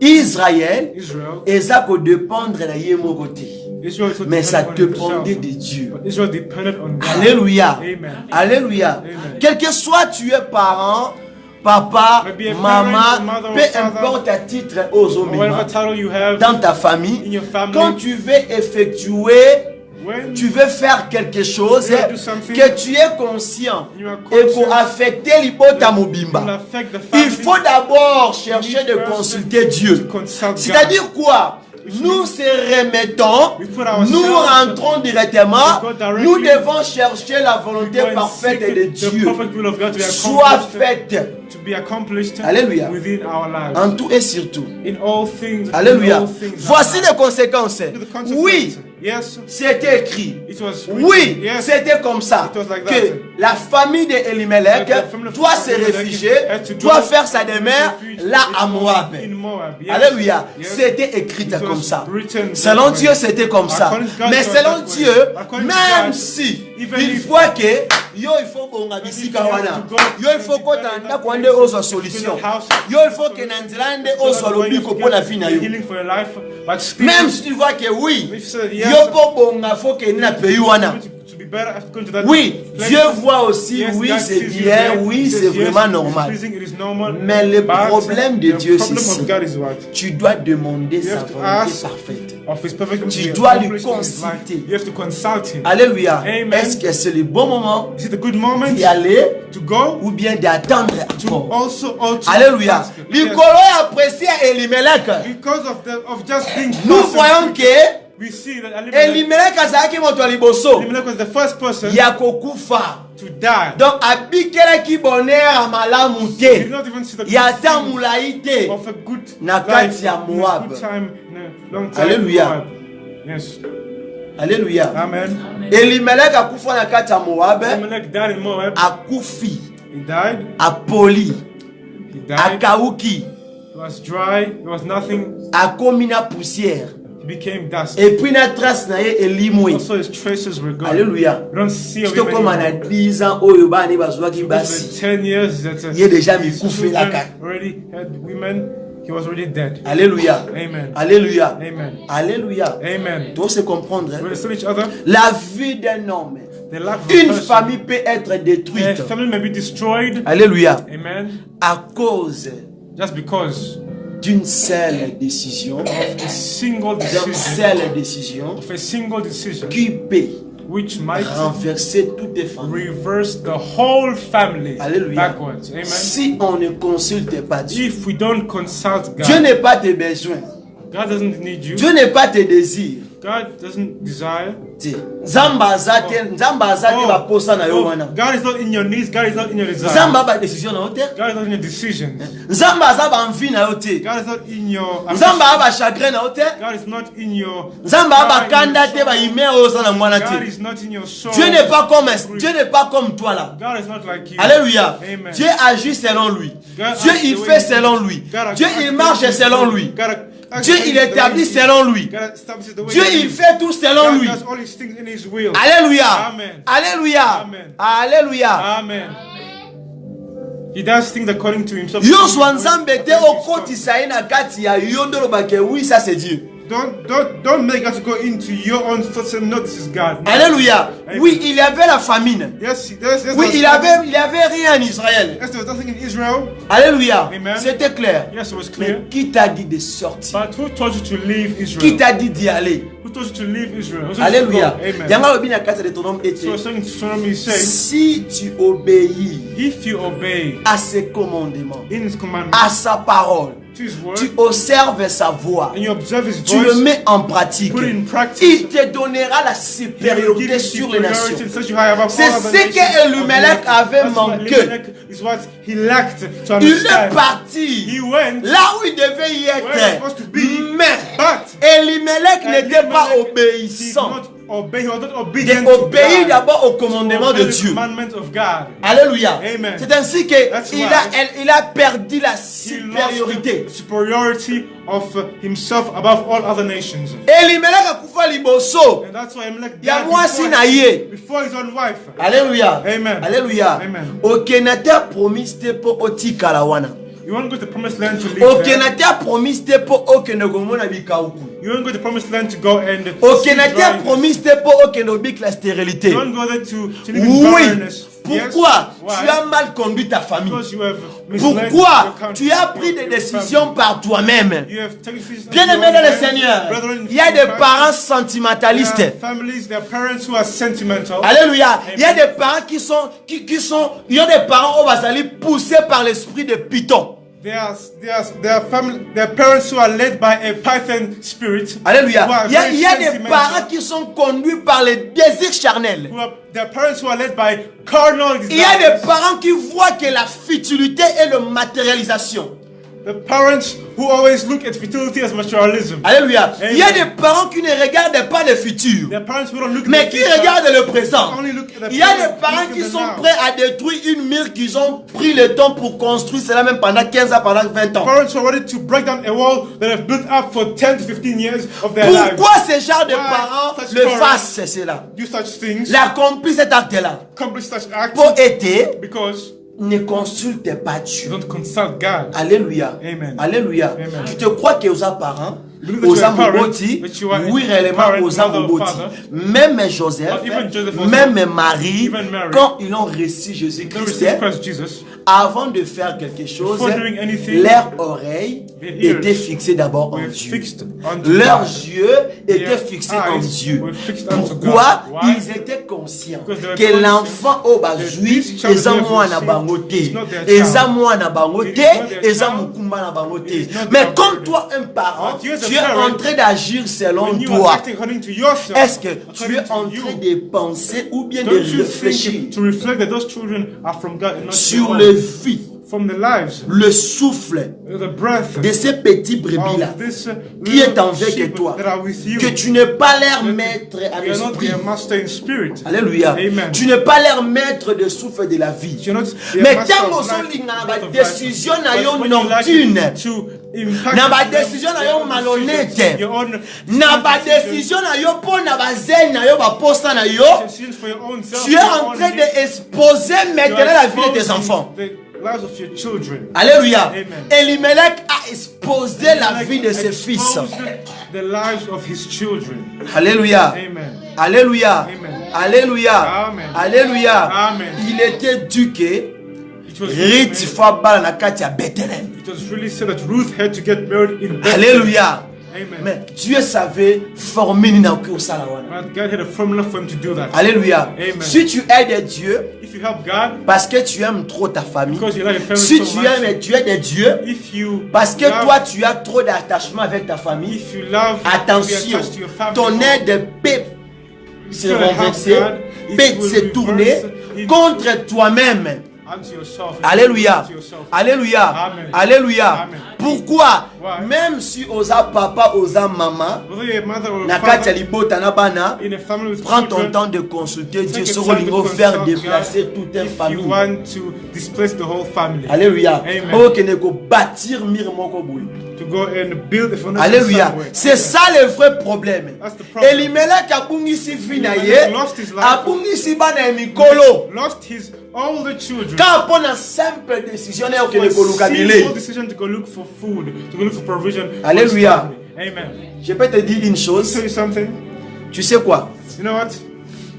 Israël, Israel, ça peut dépendre de Yémogoté. Israel is not Mais ça dependent on dépendait himself. de Dieu. But Israel depended on God. Alléluia. Amen. Alléluia. Amen. Quel que soit tu es parent, papa, Maybe a maman, parent, mother or peu father, importe ta titre aux Or whatever hommes title you have dans ta in famille, your family, quand tu veux effectuer, when tu veux faire quelque chose, You do something, que tu es conscient you are et conscious pour affecter l'ibota will mobimba, affect the family, il faut d'abord you chercher need de first consulter to Dieu. consult God. C'est-à-dire quoi? nous se remettons, nous rentrons directement, nous devons chercher la volonté parfaite de Dieu, soit faite. Alléluia. En tout et surtout. Alléluia. Voici les conséquences. Oui, c'était écrit. Oui, c'était comme ça. Que la famille d'Elimelech doit se réfugier, doit faire sa demeure là à Moab. Alléluia. C'était écrit comme ça. Selon Dieu, c'était comme ça. Mais selon Dieu, même si il faut que il faut qu'on abisi kawana. Il faut qu'on tente qu'on ait autre solution. Il faut que Nanzilande autre lobby pour la fin. Même si tu vois que oui, il faut que n'a pays wana. Oui, Dieu voit aussi, oui, c'est bien, oui, c'est vraiment normal. Mais le problème de Dieu, c'est ici. Tu dois demander sa volonté parfaite. Tu dois lui consulter. Alléluia. Est-ce que c'est le bon moment d'y aller ou bien d'attendre encore? Alléluia. L'Ikolo est apprécié à Elimelech. Nous voyons que Elimelech was the first person to die. Donc abikela ki bonheur à malamu te. Yata mulaite. Nakati ya Moab. Alléluia. Yes. Alléluia. Amen. Elimelech akufa nakati ya Moab. Elimelech died in Moab. Akufi. He died. Apoli. He died. Akauki. It was dry. It was nothing. Akomina poussière. Became dust. Et puis la trace na ye elimwe. Also his traces were gone. Alléluia. We don't see him anymore. Comme on a 10 ans oyo ba ne bazwa ki 10 years that il est déjà mi kouffé la carte. Already had women. He was already dead. Alléluia. Amen. Alléluia. Amen. Alléluia. Amen. Doit se comprendre. We understand each other. La vie d'un homme. Une famille peut être détruite. A family may be destroyed. Alléluia. Amen. À cause. Just because. D'une seule décision, a single décision qui peut which might renverser toutes les familles. Reverse the whole family. Alléluia. Backwards. Amen. Si on ne consulte pas Dieu, if we don't consult God, Dieu n'est pas tes besoins. God doesn't need you. Dieu n'est pas tes désirs. God doesn't desire. God is not in your needs. God is not in your desire. God is not in your decisions. God is not in your God is not in your God is not in your soul. Dieu n'est pas comme toi là. God is not like you. Alléluia. Amen. Dieu agit selon lui. Dieu il fait selon lui. Dieu il marche selon lui. Dieu il établit selon lui. Dieu il fait tout selon lui. Alléluia. Amen. Alléluia. Amen. Alléluia. Amen. He does things according to himself. Oui, ça c'est Dieu. Don't make us go into your own thoughts and not this is God. Alléluia. Oui, il y avait la famine. Yes, oui, il y avait rien en Israël. Yes, there was nothing in Israel. Alléluia. C'était clair. Yes, it was clear. Mais qui t'a dit de sortir? But who told you to leave Israel? Qui t'a dit d'y aller? Who told you to leave Israel? Alléluia. Amen. Si tu obéis if you obey à ses commandements, in his commandments, à sa parole, tu observes sa voix, tu le mets en pratique, il te donnera la supériorité sur les nations. C'est ce que Elimelech avait manqué. Il est parti là où il devait y être, mais Elimelech n'était pas obéissant. D'obéir d'abord au commandement de Dieu. Alléluia. C'est ainsi qu'il a perdu la supériorité. Superiority of himself above all other nations. Elimelech akufa liboso. And that's why Elimelech died before his own wife. Alléluia. Amen. Alléluia. Amen. Okenata promise te po otikala wana. You want to go to the promised land to live there. Promise te po okenogomona bikauku. You want to go to the promised land to go and promise te po okenobik la stérilité. You want to go there to live in barrenness. Pourquoi tu as mal conduit ta famille? Pourquoi tu as pris des décisions par toi-même? Bien aimé dans le Seigneur, il y a des parents sentimentalistes. Alléluia. Il y a des parents qui sont il y a des parents où poussés par l'esprit de Python. There are parents who are led by a python spirit. Alléluia. Il y a des parents qui sont conduits par les désirs charnels. There are parents who are led by carnal desires. Il y a des parents qui voient que la futilité est la matérialisation. The parents who always look at fertility as materialism. Alléluia. Amen. Il y a des parents qui ne regardent pas le futur, mais qui regardent le présent. Il y a des parents qui sont prêts à détruire une mur qu'ils ont pris le temps pour construire cela même pendant 15 ans, pendant 20 ans. Parents who are ready to break down a wall that have built up for 10 to 15 years of their lives. Pourquoi ce genre de parents le fassent cela? Do such things. L'accomplissent cet acte-là. Pour aider. Because ne consulte pas Dieu. Don't consult God. Alléluia. Amen. Alléluia. Amen. Tu te crois que aux parents, aux Amoboti, oui réellement aux Amoboti, même Joseph, même Marie, quand ils ont reçu Jésus-Christ, avant de faire quelque chose, leurs oreilles étaient fixées d'abord en Dieu. Leurs yeux étaient fixés en Dieu. Pourquoi? Ils étaient conscients que l'enfant au bas juif, ils ont moins à bangoté, ils ont moins à bangoté, ils ont mukumba à bangoté. Mais comme toi, un parent, tu es en train d'agir selon toi. Est-ce que tu es en train de penser ou bien de réfléchir sur le vie, le souffle de ces petits brebis-là qui est avec toi, que tu n'es pas leur maître à l'esprit. Alléluia. Tu n'es pas leur maître de souffle de la vie. Mais quand on a une décision nocturne, na ba décision na yo malhonnête, na ba décision na yo pour na ba zen na yo ba posta na yo, tu es en train d'exposer maintenant la vie de tes enfants. Alléluia. Elimelech a exposé la vie de ses fils. Alléluia. Alléluia. Alléluia. Alléluia. Il était dû que Ruth soit bala na kati ya Bethléem. It was really said that Ruth had to get married in Bethlehem. Alléluia. Amen. Mais Dieu savait former une God had a formula for him to do that. Alléluia. Amen. Si tu aides Dieu, if you help God, parce que tu aimes trop ta famille, because you like your family si so tu aimes Dieu de Dieu, if you parce que toi tu as trop d'attachement avec ta famille, if you love attention, to your family, ton aide peut se renverser, peut se tourner contre toi-même. Alléluia. Alléluia. Amen. Alléluia. Amen. Pourquoi? Why? Même si osa papa, osa maman, nakati libota na bana, prends ton temps de consulter Dieu sur le faire déplacer toute une famille. You want to displace the whole family. Alléluia. Amen. Bâtir mire moko boui. To go and build a foundation. Alléluia. C'est ça le vrai problème. Elimelech abungisi finaye, abungisi bana mikolo. Lost his all the children. Quand on a simple décision simple decision to go look for food, to go look for provision. Alléluia. Amen. Je peux te dire une chose. Tell you something. Tu sais quoi? You know what?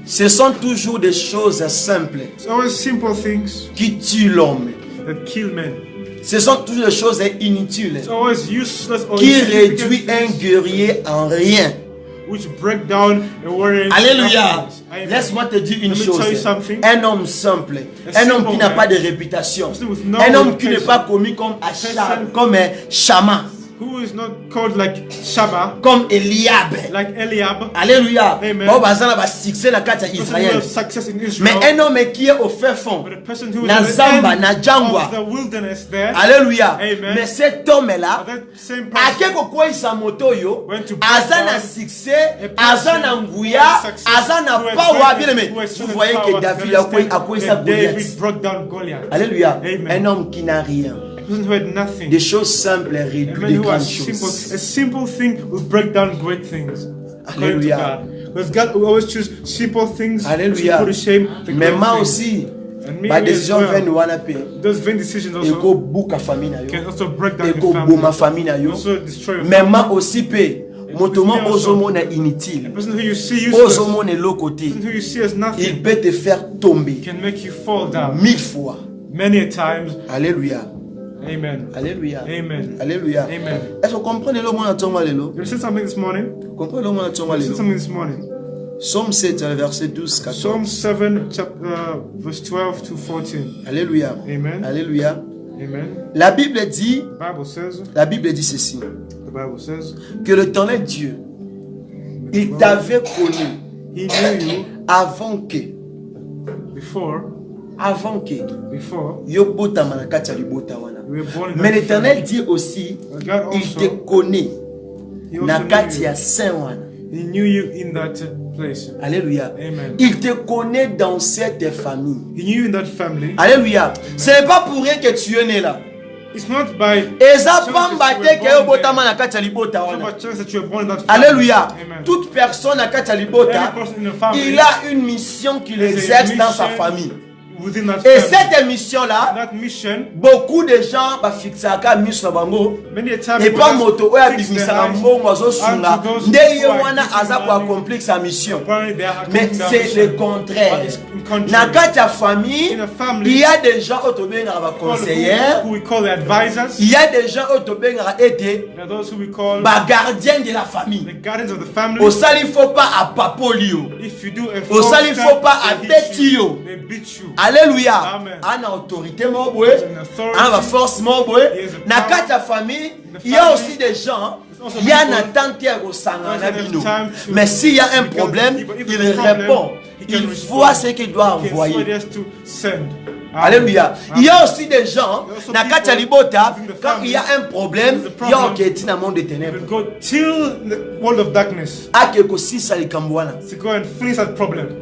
Ce sont toujours des choses simples. It's always simple things qui tuent l'homme. That kill men. Ce sont toujours des choses inutiles. It's always useless or qui réduit un guerrier en rien. Which break down a warrior. Alléluia. Laisse-moi te dire une chose. Un homme simple, un homme qui n'a pas de réputation, un homme qui n'est pas commis comme un chaman. Who is not called like Shama, comme Eliab. Like Eliab. Alléluia. Amen. Mais un homme qui est au fait fond, na zamba, na jangwa. Alléluia. Mais cet homme-là, à quelque quoi il sa moto yo, azana succès, azana nguya, azana power. Bien aimé. Vous voyez que David a quoi ça Goliath. Alléluia. Un homme qui n'a rien. Who had nothing. Des choses simples réduisent des grandes choses. A simple thing will break down great things. Alléluia. Because God will always choose simple things Alléluia. to put to shame the great Mais moi things. aussi, ma décision vient de wanape. Those vain decisions also can also break down your family. Also destroy your family. Mais moi aussi peut. Motoman ozomona inutile. Ozomona l'autre côté. Il peut te faire tomber. Can make you fall down. 1000 fois. Many a times. Alléluia. Amen. Alléluia. Amen. Alléluia. Amen. Est-ce que vous comprenez le mot à ton malelo? You said something this morning? Comprenez le mot à ton malelo? Something this morning. Psalm 7 verset 12 14. Psalm 7 verse 12 to 14. Alléluia. Amen. Alléluia. Amen. La Bible dit, ceci, que l'Éternel Dieu, il t'avait connu avant que mais l'Éternel dit aussi, il te connaît. He knew you in that place. Alléluia. Amen. Il te connaît dans cette famille. He knew you in that family. Alléluia. Ce n'est pas pour rien que tu es né là. It's not by Alléluia. Toute personne à Katalibota, il a une mission qu'il exerce dans sa famille. Et cette mission-là, beaucoup de gens vont fixer à mission bango et pas moto oya bimisa mbongo azosunga ndeye wana aza pour accomplir sa mission. Mais c'est le contraire. Dans ta famille, il y a des gens autobenga ba conseillers, il y a des gens autobenga aider ba gardiens de la famille. Au sal il faut pas à papolio. Au sal il faut pas à betio. Alléluia. En autorité mobwe, en force mobwe. Dans ta famille, il y a aussi des gens. Il y a un attente au sangana bino. Mais s'il y a un problème, il répond. Il voit ce qu'il doit envoyer. Alléluia. Il y a aussi des gens, quand il y a un problème, il y a un monde de ténèbres.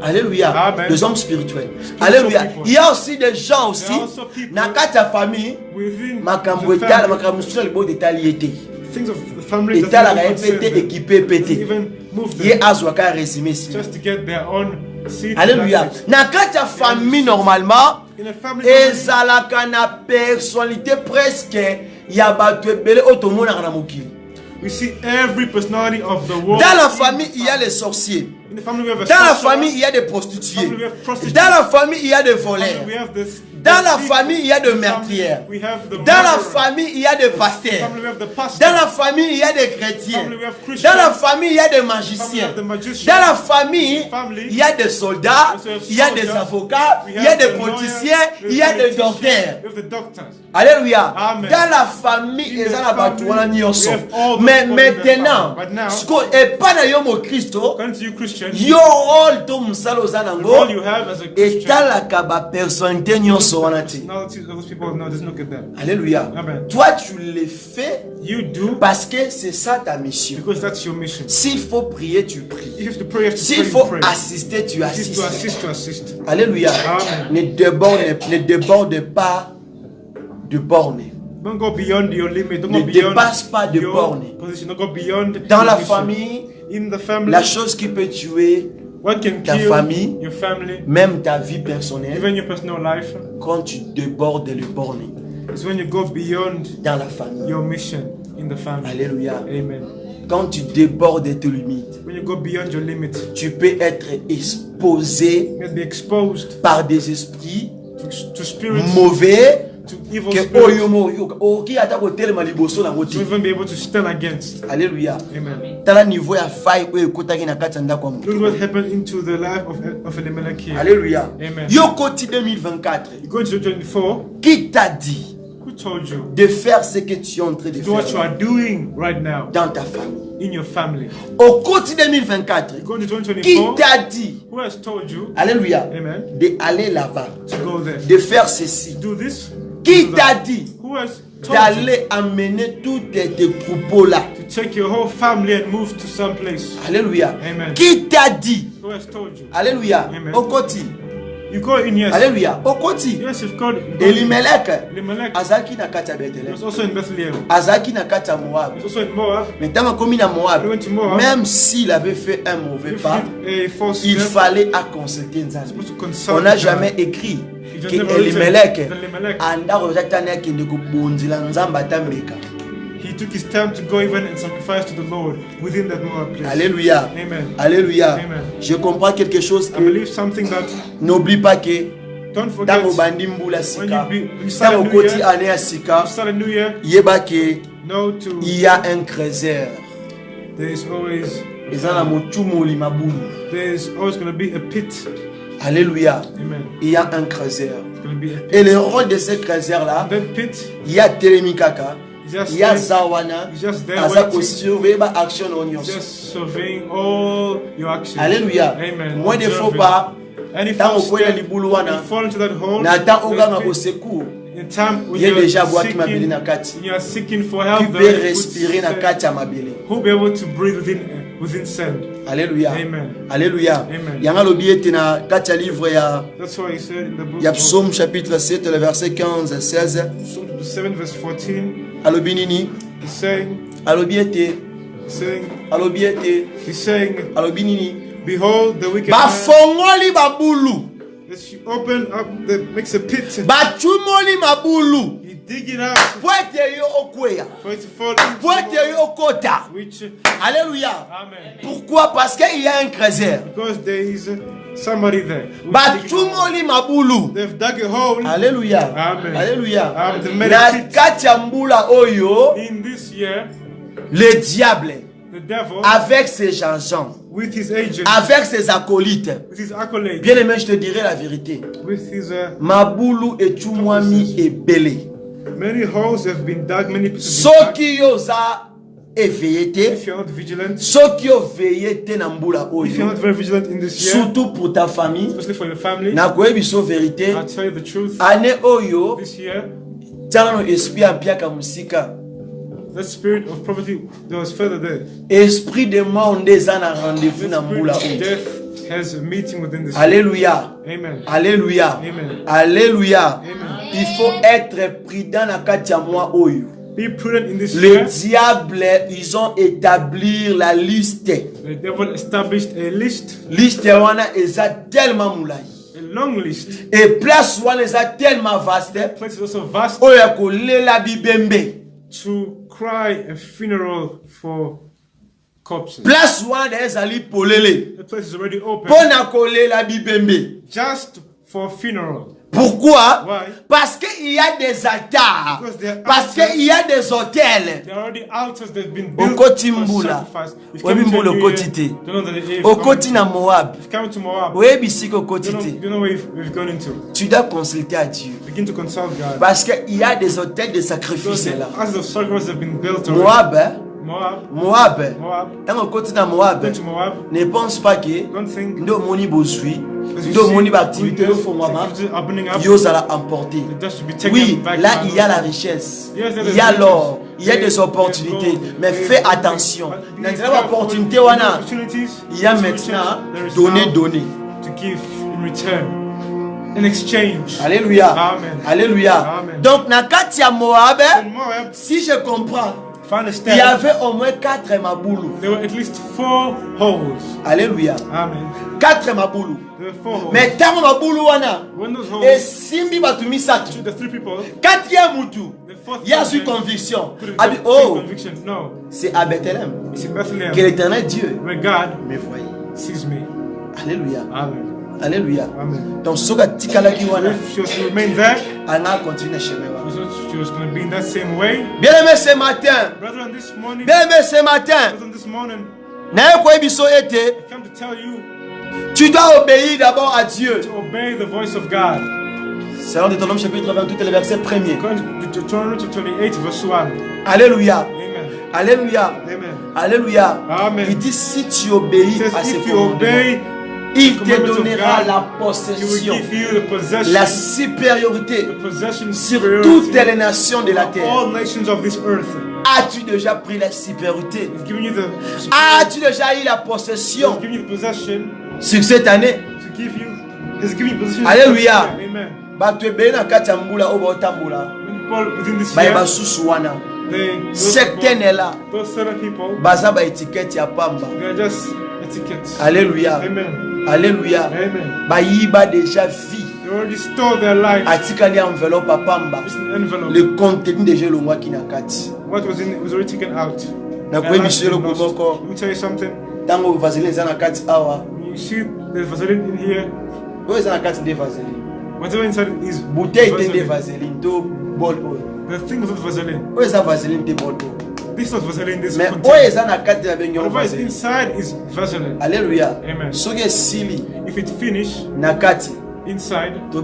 Alléluia. Des hommes spirituels. Alléluia. Il y a aussi des gens aussi, dans ta famille, alléluia. Dans ta famille normalement, ezalaka na personnalité presque ya bato ebele otomona na mokili. We see every personality of the world. Dans la famille, il y a les sorciers. Dans la famille, il y a des prostituées. Dans la famille, il y a des voleurs. Dans la famille, il y a des meurtrières. Dans la famille, il y a des pasteurs. Dans la famille, il y a des chrétiens. Dans la famille, il y a des magiciens. Dans la famille, il y a des soldats, il y a des avocats, il y a des politiciens, il y a des docteurs. Alléluia. Dans la famille, il y a des mais maintenant, et pas dans le Christ, yo rôle to musalo zanango et la kaba personnalité alléluia. Toi tu le fais parce que c'est ça ta mission. S'il faut prier, tu pries. S'il faut assister, tu assistes. Alléluia. Ne déborde pas de bornes. Don't go beyond your limit. Don't go ne dépasse pas de bornes. Dans la famille, la chose qui peut tuer ta famille, même ta vie personnelle, quand tu débordes les bornes dans la famille. Alléluia. Amen. Quand tu débordes tes limites, tu peux être exposé par des esprits mauvais. To even be able to stand against. Alléluia. Amen. Look what happened into the life of Elimelech here. Alléluia. Amen. Yo côté 2024. You go to 2024. Qui t'a dit told you de faire ce que tu es en train de faire what you are doing right now dans ta famille? In your family. Au côté 2024. You go to 2024. Qui t'a dit? Who has told you? Alléluia. Amen. D'aller là-bas. To go there. De faire ceci. Do this. Qui t'a dit d'aller amener tous tes troupeaux là? To take your whole family and move to some place. Alléluia. Amen. Qui t'a dit? Who has told you? Alléluia. Amen. Au côté. You go in, yes. Alléluia. Au côté. Yes, you've called. Elimelech. Azaki na kata Bethlehem. It's also in Bethlehem. Azaki na kata Moab. It's also in Moab. Mais tant qu'on na Moab, même s'il avait fait un mauvais pas, il fallait consulter Nzambe. On n'a jamais écrit que Elimelech anda rozatana kende kubunzila Nzamba tambeka. He took his time to go even and sacrifice to the Lord within that Moab place. Alléluia. Amen. Alléluia. Amen. Je comprends quelque chose. I believe something that. N'oublie pas que don't forget when you start a new year, know to il y a un trésor. There is always going to be a pit. Alléluia. Il y a un creuser. Et le rôle de ce creuser-là, il y a Telemikaka, il y a Zawana, surveiller ma action. Alléluia. Moi, ne faut pas. Tant qu'on est liboulouana, n'attends aucun au secours. Il y a déjà boire qui m'a béni na kati. Qui peut respirer na kati à ma béni. Who be able to breathe within sand. Alléluia. Amen. Alléluia. Yanga lobiete na kati ya livre ya. That's why he said in the book. Ya Psaume chapitre 7 le verset 15 et 16. Psalm 7 verse 14. Alobinini. He's saying. Alobiete. He's saying. Alobiete. He's saying. Alobinini. Behold the wicked man. Bafongoli babulu. As you open up, makes a pit. Bachumoli mabulu. You dig it out. Poete yo okweya. For it to fall into. Poete yo okota. Which. Alléluia. Amen. Pourquoi? Parce qu'il y a un creuser. Because there is somebody there. Bachumoli mabulu. They've dug a hole. Alléluia. Amen. Alléluia. Na kachambula oyo. In this year. Le diable. The devil. Avec ses gens. With his agents, avec ses acolytes. With his acolytes. Bien aimé, je te dirai la vérité. With his, Mabulu et Chumwami et Belé. Many holes have been dug, many people have been dug. If you're not vigilant, if you're not very vigilant in this year, surtout pour ta famille, especially for your family, na vérité, I'll tell you the truth. This year, the spirit of poverty that was further there. Esprit de mort des ana rendez-vous na mbula. Death has a meeting within this. Alléluia. Amen. Alléluia. Amen. Alléluia. Amen. Il faut être prudent na kati ya moi oyo. Be prudent in this Le year. diable, ils ont établi la liste. The devil established a list. Liste wana eza tellement moulai. A long list. Et place wana eza tellement vaste. Place is also vast. Oya kolela bibembe. To cry a funeral for corpses. Place wana ezali polele. The place is already open. Pona kolela bibembe. Just for funeral. Pourquoi? Why? Parce qu'il y a des altars. Parce qu'il y a des hôtels. There are already altars that have been built for sacrifice. Okoti na Moab. Come to Moab. You know where we've gone into. Tu dois consulter à Dieu. Begin to consult God. Parce qu'il y a des hôtels de sacrifice là. Altars of sacrifice have been built already. Moab. Moab. Ne pense pas que ndo moni bozui, ndo moni ba activité au fond mama, yo ça l'a emporté. Oui, là il y a la richesse, il y a l'or, il y a des opportunités, mais fais attention. Dans les opportunités wana, il y a maintenant donner. To give in return. In exchange. Alléluia. Amen. Alléluia. Amen. Donc na kati ya Moab, si je comprends. Il y avait au moins 4 maboulou. There were at least 4 holes. Alléluia. Amen. 4 maboulou. There were 4 holes. Mais tant maboulou wana. When those holes. Et simbi batumi satu. The 3 people. 4e mutu. Il y a eu conviction. Oh. No. C'est à Bethléem. It's in Bethlehem. Que l'Éternel Dieu. Where God me voyait. Sees me. Alléluia. Amen. Alléluia. Amen. Donc soga tikala ki wana. If she was to remain there, ana continue chemin wana. She was going to be in that same way. Bien-aimé ce matin. Brethren, this morning. Bien-aimé ce matin. Brethren, this morning. Na ko ebiso ete. I come to tell you. Tu dois obéir d'abord à Dieu. To obey the voice of God. Selon Deutéronome chapitre 28 le verset 1er. Deuteronomy 28 verse 1. Alléluia. Amen. Alléluia. Amen. Alléluia. Amen. Il dit si tu obéis à ses commandements, il te donnera la possession, la supériorité sur toutes les nations de la terre. As-tu déjà pris la supériorité? As-tu déjà eu la possession sur cette année? Alléluia. Certains là, baza ba étiquette ya pamba. Alléluia. Alléluia. Baïba déjà vie. Atikali enveloppe à pamba. Le contenu déjà le mois qui n'a kati. What was in it was already taken out. Na kwa monsieur le kuboko. Let me tell you something. Tango vaseline zana kati awa. You see there's vaseline in here. Where is zana kati de vaseline? Whatever inside is bouteille de vaseline to bol oil. The thing with vaseline. Where is that vaseline de bol oil? this is not vaseline, this mais otherwise inside is vaseline. Alléluia. Amen. If it finish inside, we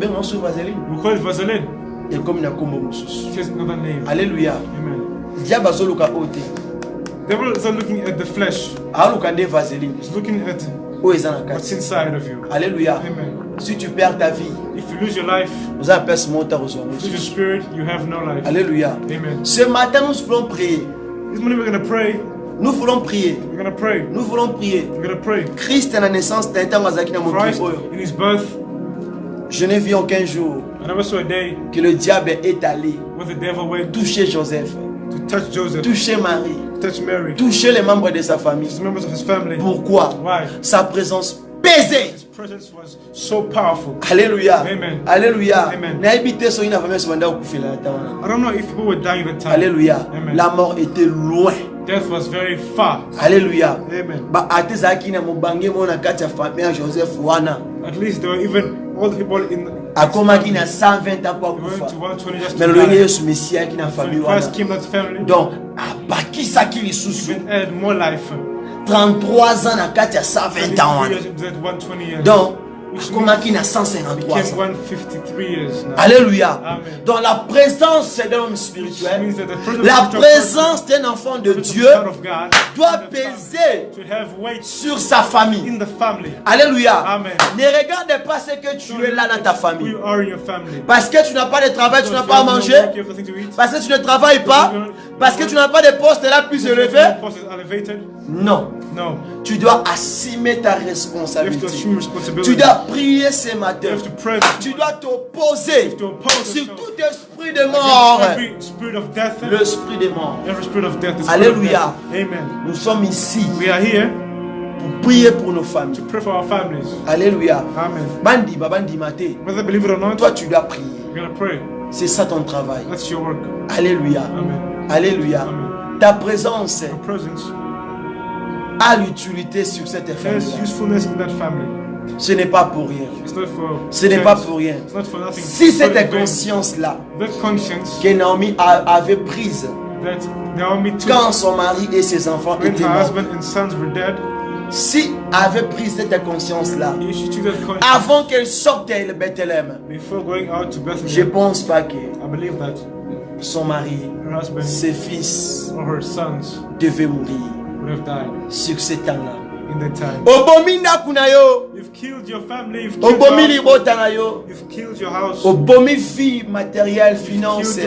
call it vaseline. It has another name. Alléluia. Amen. The devil is not looking at the flesh. He's looking at what's inside of you. Alléluia. Amen. Si tu perds ta vie, if you lose your life, if you lose your spirit, you have no life. Alléluia. Amen. Ce matin, nous voulons prier. This morning we're going to pray. Nous voulons prier. We're going to pray. Nous voulons prier. We're going to pray. Christ à la naissance Christ in his birth. Je n'ai vu aucun jour I never saw a day que le diable est allé where the devil went toucher Joseph, to touch Joseph, toucher Marie, touch Mary, toucher les membres de sa famille. the members of his family. Pourquoi? Why? Sa présence pesait. His presence was so powerful. Alléluia. Amen. Alléluia. Amen. I don't know if people were dying at the time. Alléluia. Amen. La mort était loin. Death was very far. Alléluia. Amen. At least there were even all the people in akomaki na 120 ans kwa kufa mais le Yesu Messia qui na famille donc abakisaki lisusu 33 ans na kati ya 120 ans donc akomaki na 153 ans. Alléluia. Dans la présence d'un homme spirituel, la présence d'un enfant de Dieu doit peser sur sa famille. Alléluia. Ne regarde pas ce que tu es là dans ta famille. Parce que tu n'as pas de travail, tu n'as pas à manger. Parce que tu ne travailles pas. Parce que tu n'as pas de poste là plus élevé. Non. Tu dois assumer ta responsabilité. Tu dois prier ce matin. Tu dois t'opposer sur tout esprit de mort. L'esprit de mort. Alléluia. Nous sommes ici pour prier pour nos familles. Alléluia. Bandi, babandi mate. Toi tu dois prier. C'est ça ton travail. Alléluia. Alléluia. Ta présence a l'utilité sur cette famille. Ce n'est pas pour rien. Ce n'est pas pour rien. Si cette conscience-là que Naomi avait prise quand son mari et ses enfants étaient morts, si elle avait pris cette conscience-là avant qu'elle sorte de Bethléem, je ne pense pas que son mari, ses fils devaient mourir sur ce temps-là. You've killed your family, you've killed your house, vie matérielle, finance,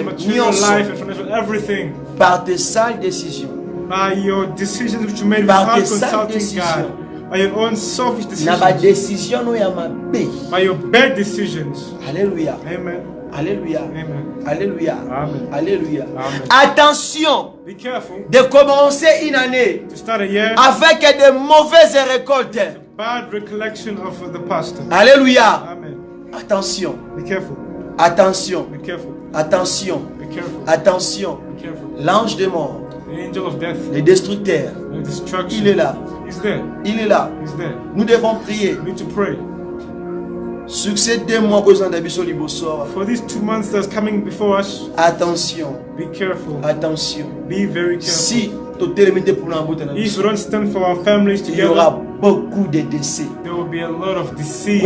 everything. Par tes sales décisions. By your decisions which you made without consulting God. By your own selfish decisions. By your bad decisions. Alléluia. Amen. Alléluia. Amen. Alléluia. Amen. Alléluia. Amen. Attention Be careful de commencer une année to start a year avec de mauvaises récoltes. Bad recollection of the past. Alléluia. Amen. Attention. Be careful. Attention. Be careful. Attention. Be careful. Attention. Be careful. L'ange de mort. The angel of death. Le destructeur. The destruction. Il est là. He's there. Il est là. He's there. Nous devons prier. We need to pray. Succès 2 mois besoin d'habitude libosor. For these 2 months that's coming before us. Attention. Be careful. Attention. Be very careful. Si if we don't stand for our families together, il y aura beaucoup de décès. There will be a lot of deceit.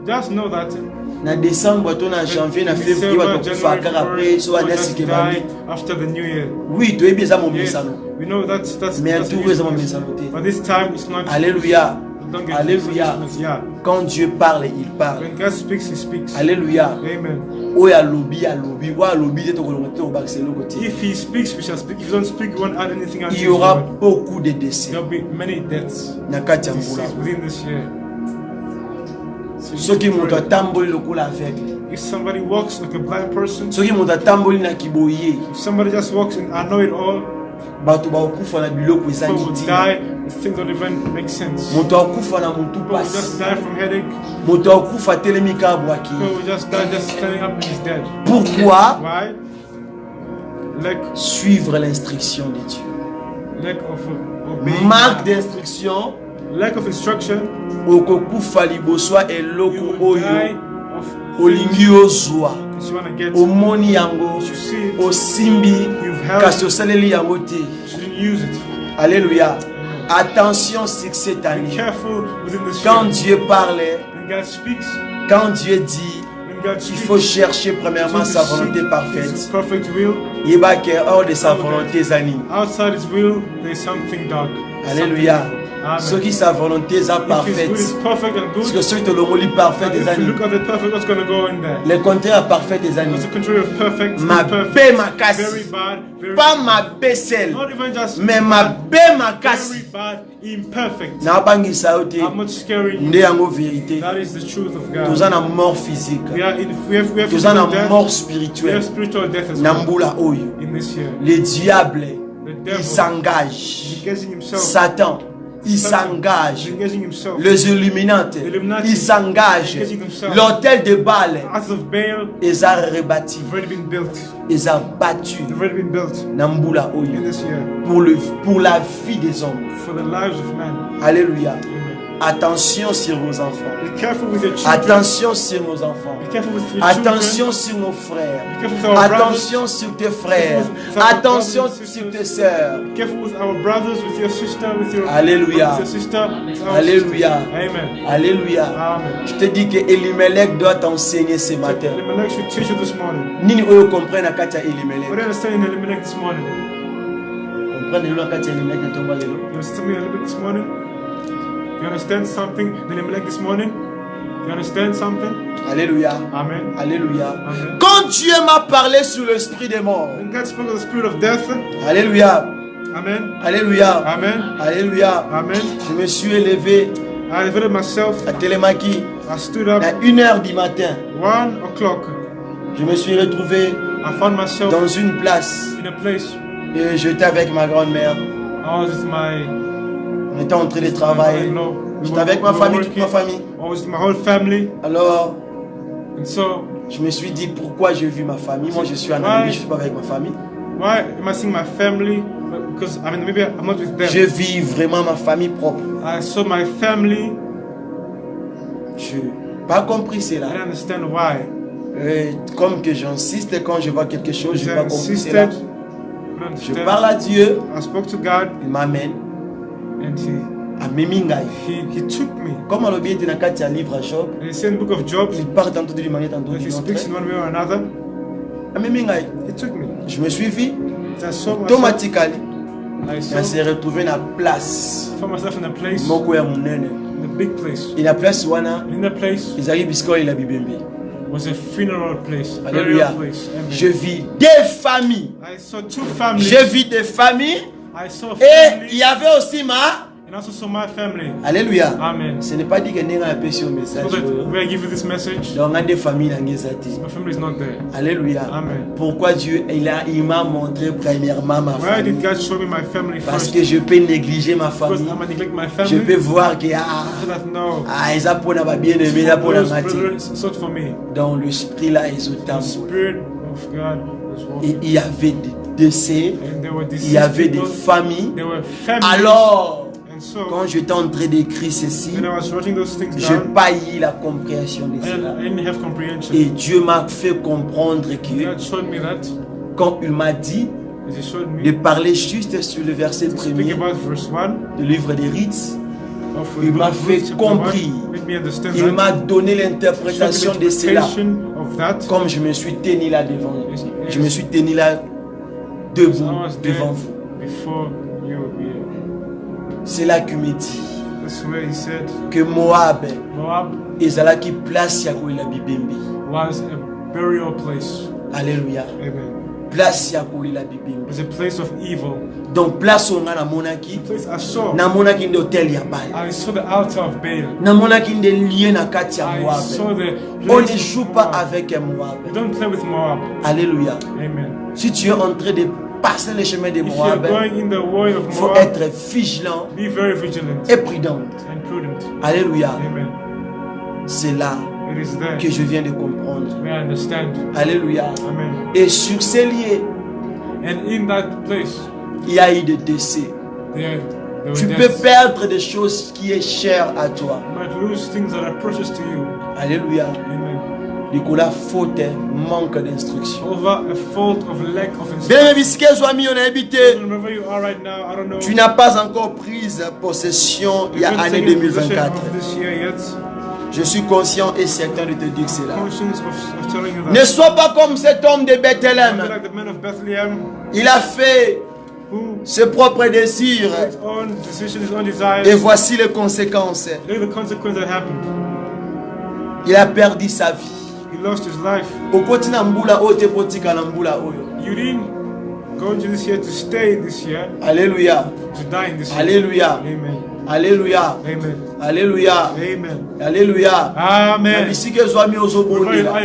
Just know that. Na décembre, na janvier, na février, after the new year. Oui, tu es bien ça mon message. We know that's mais tout est mon message. But this time it's not. Alléluia. Alléluia. Quand Dieu parle, il parle. When God speaks, he speaks. Alléluia. Amen. If he speaks, we shall speak. If he don't speak, we won't add anything. Il y aura beaucoup de décès. There will be many deaths within this year. If somebody walks like a blind person, if somebody just walks and I know it all, people will die. Things don't even make sense. People will just die from headache. People will just die just standing up and he's dead. Pourquoi? Why? Suivre l'instruction de Dieu. Lack of obeying. Manque d'instruction. Lack of instruction. Will die of olingi ozwa omoni yango osimbi kasi osaleli yango te. Alléluia. Attention sur cette année. Quand Dieu parle, quand Dieu dit, il faut chercher premièrement sa volonté parfaite. Il va qu'il hors de sa volonté zani. Alléluia. Ce qui sa volonté est parfaite. Parce que ceux qui ont lu parfait des années. Le contraire parfait des années. Ma paix ma casse. Pas ma paix celle. Mais ma paix ma casse. N'a pas ngi saoté. Ndé yango vérité. Nous en avons mort physique. Nous en avons mort spirituelle. Nambula oyo. Le diable il s'engage. Satan il s'engage. Les Illuminati, ils s'engagent. L'hôtel de Baal, ils ont rebâti. Ils ont battu. Nambula Oyo. Pour la vie des hommes. Alléluia. Attention sur vos enfants. Attention sur nos enfants. Attention sur nos frères. Attention sur tes frères. Attention sur tes sœurs. Alléluia. Alléluia. Alléluia. Je te dis que Elimelech doit t'enseigner ce matin. Nini oyo comprenne à Katia Elimelech. Comprenez-le à Katia Elimelech de tomber lelo. You understand something? Elimelech this morning? You understand something? Alléluia. Amen. Alléluia. Amen. Quand Dieu m'a parlé sous l'esprit des morts. When God spoke of the spirit of death. Alléluia. Amen. Alléluia. Amen. Alléluia. Amen. Je me suis élevé. I elevated myself. À Télémaki. I stood up. À 1h du matin. 1 o'clock. Je me suis retrouvé dans une place. In a place. Et j'étais avec ma grand-mère. I was with on était en train de travailler. J'étais avec ma famille, toute ma famille. Alors, je me suis dit pourquoi j'ai vu ma famille. Moi, je suis en Namibie, je ne suis pas avec ma famille. Je vis vraiment ma famille propre. Je n'ai pas compris cela. Comme que j'insiste quand je vois quelque chose, je n'ai pas compris cela. Je parle à Dieu. Il m'amène. And he took me. Comme on l'obéit dans un livre à Job, il part tantôt d'une manière, tantôt d'une autre. He took me. Je me suis vu automatiquement. Je me suis retrouvé dans la place. Et la place où ils arrivent jusqu'à la Bibembe. Was a funeral place. Alléluia. Je vis des familles. I saw 2 families. Je vis des familles. Et il y avait aussi ma family. Alléluia. Amen. Ce n'est pas dit que nous avons un message. I give you this message. Donc, des familles my family is not there. Alléluia. Amen. Pourquoi Dieu il m'a montré premièrement ma famille? Why did God show me my family first? Parce que je peux négliger ma famille. Je peux voir que ils apprennent à bien aimer, ils apprennent à mater. Dans l'esprit là, ils ont et il y avait des décès, il y avait des familles. Alors, quand j'étais en train d'écrire ceci, je paillis la compréhension de cela. Et Dieu m'a fait comprendre que quand il m'a dit de parler juste sur le verset premier du livre des rites, il m'a fait comprendre. Il m'a donné l'interprétation de cela. Comme je me suis tenu là devant. Je me suis tenu là debout devant vous. C'est là qu'il me dit que Moab est là qui place Yakou la Bibembe. Alléluia. Place Yakou la Bibembe. Was a place of evil. Donc place où on a la monarchie. Na monarchie d'hôtel Yabal. I saw the altar of Baal. Na monarchie de lien na Katia Moab. On ne joue pas avec Moab. You don't play with Moab. Alléluia. Amen. Si tu es en train de passer le chemin de Moab, il faut être vigilant et prudent. Alléluia. C'est là que je viens de comprendre. Alléluia. Amen. Et sur ces lieux, il y a eu des décès. Tu peux perdre des choses qui sont chères à toi. Alléluia. Nicolas, faute, manque d'instruction. Over a fault of lack of Bien, instruction. Tu n'as pas encore pris possession il y a l'année 2024. Je suis conscient et certain de te dire que c'est là. Ne sois pas comme cet homme de Bethléem. Il a fait ses propres désirs. Et voici les conséquences. Il a perdu sa vie. He lost his life. You didn't go into this year to stay this year. Alléluia. To die in this year. Alléluia. Amen. Alléluia. Amen. Alléluia. Amen. Alléluia. Amen. Are you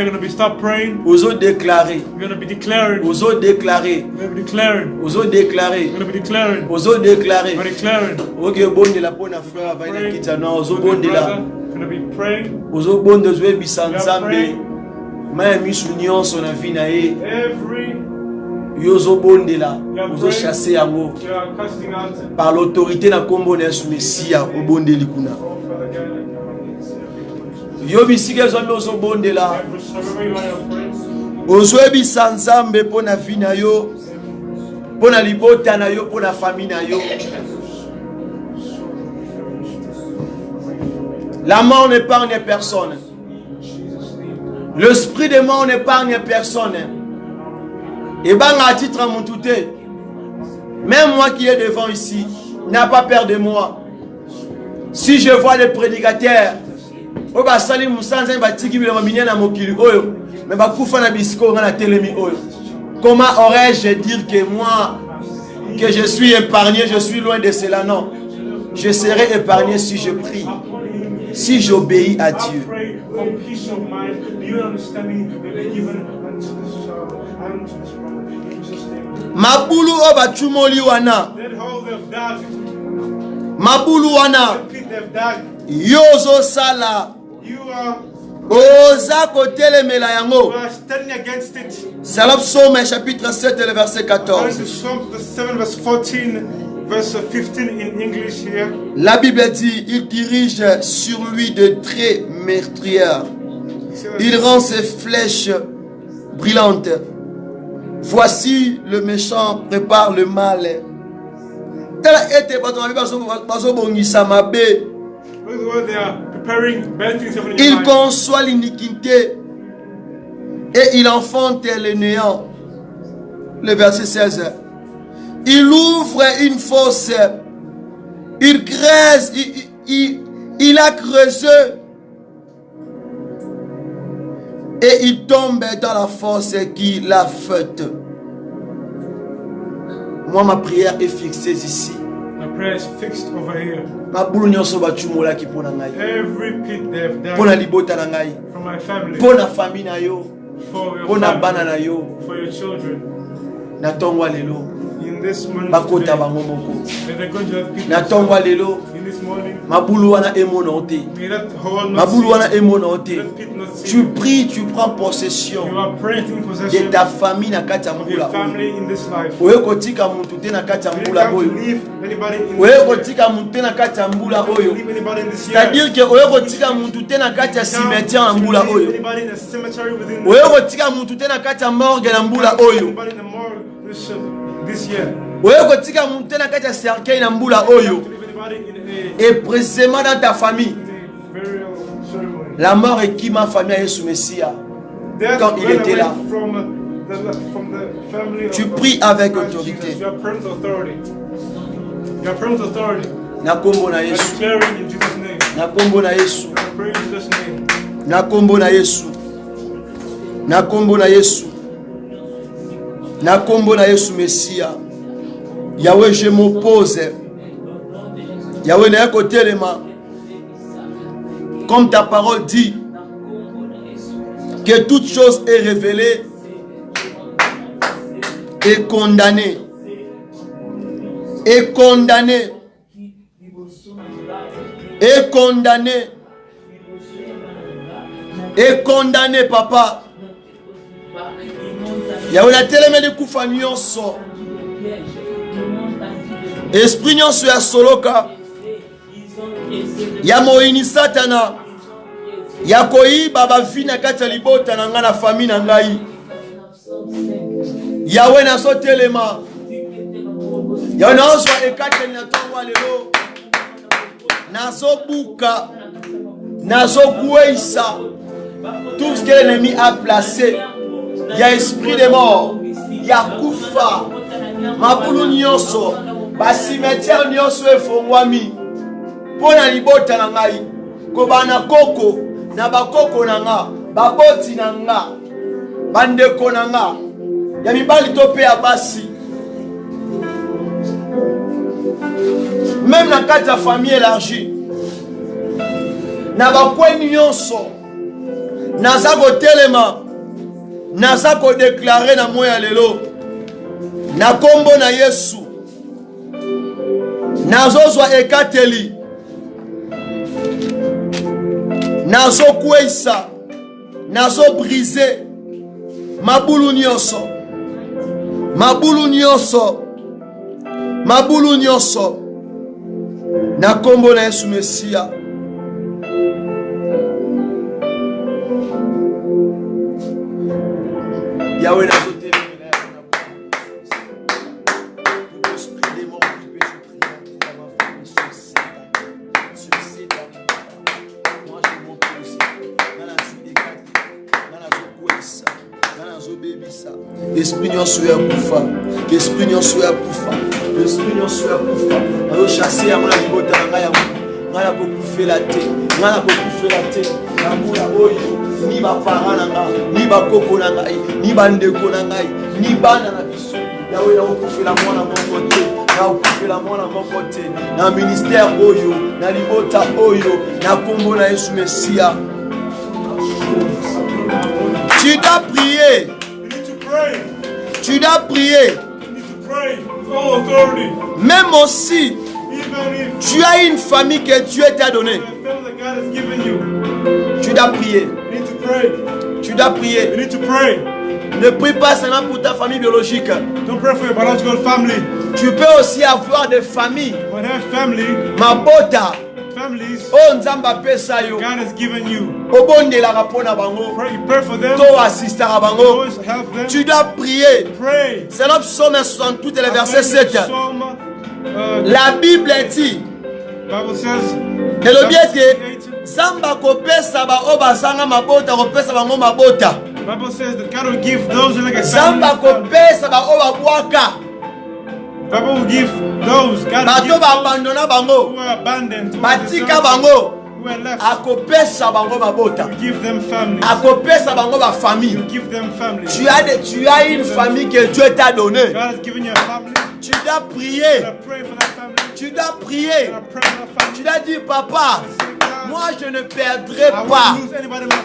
going to be stop praying? You're déclarer. You're going to be declaring. Déclarer. You're going to be declaring. Déclarer. You're going to be declaring. Déclarer. You're declaring. Okay, bonde la pona frère va ina kita na bonde la. Going to be praying. Bonde zwe bisanzambe. Ma misu nyonso na vie na ye. Every yozo bonde la. Ozo chasser yango. Par l'autorité na kombo na Yesu Mesia o bonde likuna. Yo bisike zo ozo bonde la. Ozo bisanzambe pona vie na yo. Pona libota na yo, pona famille na yo. La mort n'épargne personne. L'esprit de mort n'épargne personne. Et ben à titre à mon touté. Même moi qui est devant ici, n'a pas peur de moi. Si je vois les prédicateurs, comment aurais-je dire que moi, que je suis épargné, je suis loin de cela? Non. Je serai épargné si je prie, si j'obéis à Dieu. Mabulu oba chumoli wana. Mabulu wana. Yozo sala. Oza kotelemela yango. Salam Psaume chapitre 7 et le verset 14. Verse 15 in English here. La Bible dit, il dirige sur lui de traits meurtrières. Il rend ses flèches brillantes. Voici le méchant prépare le mal. Il conçoit l'iniquité et il enfante le néant. Le verset 16. Il ouvre une fosse. Il creuse. Il a creusé. Et il tombe dans la fosse qu'il a faite. Moi, ma prière est fixée ici. My prayer is fixed over here. Every pit they have dug from my family, for your family, for your children. In this morning today, they're going to have people in this morning. May that hole not see, that pit not see. Tu pries, tu prends possession You are praying in de possession ta famille of your family in this life. oyo kotika mutu te na kati ya You mbula can't oyo leave anybody in oyo this life. kotika mutu te na kati ya mbula oyo Leave anybody in this c'est-à-dire year. que oyo kotika mutu te na kati ya cimetière na mbula oyo Anybody in a cemetery within oyo kotika mutu te na kati ya morgue na mbula oyo anybody in the morgue this year. oyo kotika mutu te na kati ya cercueil na mbula oyo. Et précisément dans ta famille, la mort est qui ma famille a Yesu Messia quand il était là. Tu pries avec autorité. Na kombo na Yesu. Na kombo na Yesu. Na kombo na Yesu. Na kombo na Yesu. Na kombo na Yesu Messia. Yahweh, je m'oppose. Yahweh n'est côté les mains. Comme ta parole dit, que toute chose est révélée et condamnée. Et condamnée. Et condamnée. Et condamnée, papa. Yahweh n'a tellement de coups à nyonso. Esprit nyonso ya soloka. Ya moini satana. ya koyiba bavi na kati ya libota na nga na famille na ngai. Yawe nazotelema. Yawe nazwa ekateli na tongo lelo. Nazobuka. Nazokweisa. Tout ce que l'ennemi a placé. Il y a esprit de mort. Il y a kufa. Mabulu nyonso. Ba cimetière nyonso efongwami. Pona libota na ngai. Kobana koko. Na bakoko na nga. Baboti na nga. Bandeko na nga. Ya mibali tope ya basi. Même na kati ya famille élargie. Na bakweni nyonso. Naza kotelema. Naza ko déclarer na moya lelo. Na kombo na Yesu. Nazozwa ekateli. Nazo kweisa. Nazo briser. Mabulu nyonso. Mabulu nyonso. Mabulu nyonso. Na kombo na Yesu Mesia. Yahweh n'a voté le mineur. Tout esprit démon qui peut se présenter dans ma famille sur Satan. Moi je monte aussi. Dans la suite des quatre. Dans la zokwesa. Dans la zobebisa. Esprit nyonso ya kufa. Esprit nyonso ya kufa. Esprit nyonso ya kufa. Ayo chasser ya mona libota na ngaya. Ngala kokufela te. Ngala kokufela te. Namula oyo. Ni ba parents nanga, ni ba koko nanga, ni ba ndeko nanga, ni bana na biso. Yawe na okufela mwana moko te, na okufela mwana moko te. Na ministère oyo, na libota oyo, na kombo na Yesu Mesia. Tu dois prier. Tu dois prier. Même aussi, tu as une famille que Dieu t'a donnée. Tu dois prier. Tu dois prier. You need to pray. Ne prie pas seulement pour ta famille biologique. Don't pray for your biological family. Tu peux aussi avoir des familles. When have family, Mabota. Families Oh Nzamba pesa yo. God has given you. Obonde la rapona bango. Pray for them. To assiste à bango. Always help them. Tu dois prier. Pray. C'est notre psaume 68 et le verset 7. La Bible dit. Bible says. Et le bien que Zamba kopesa ba obasanga mabota kopesa bango mabota. Bible says that God will give those who like a Zamba kopesa ba obabwaka. Bible will give those God bato ba abandona bango. Who are abandoned. Batika bango. Who are left. Akopesa bango mabota. You give them families. Akopesa bango ba famille. You give them families. Tu as une famille que Dieu t'a donnée. God has given you a family. Tu dois prier. Pray for that family. Tu dois prier. Pray for that family. Tu dois dire papa. Moi je ne perdrai pas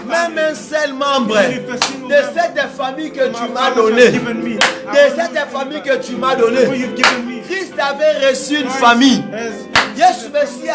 même un seul membre de cette famille que tu m'as donné. De cette famille que tu m'as donné. Christ avait reçu une famille. Jésus Messie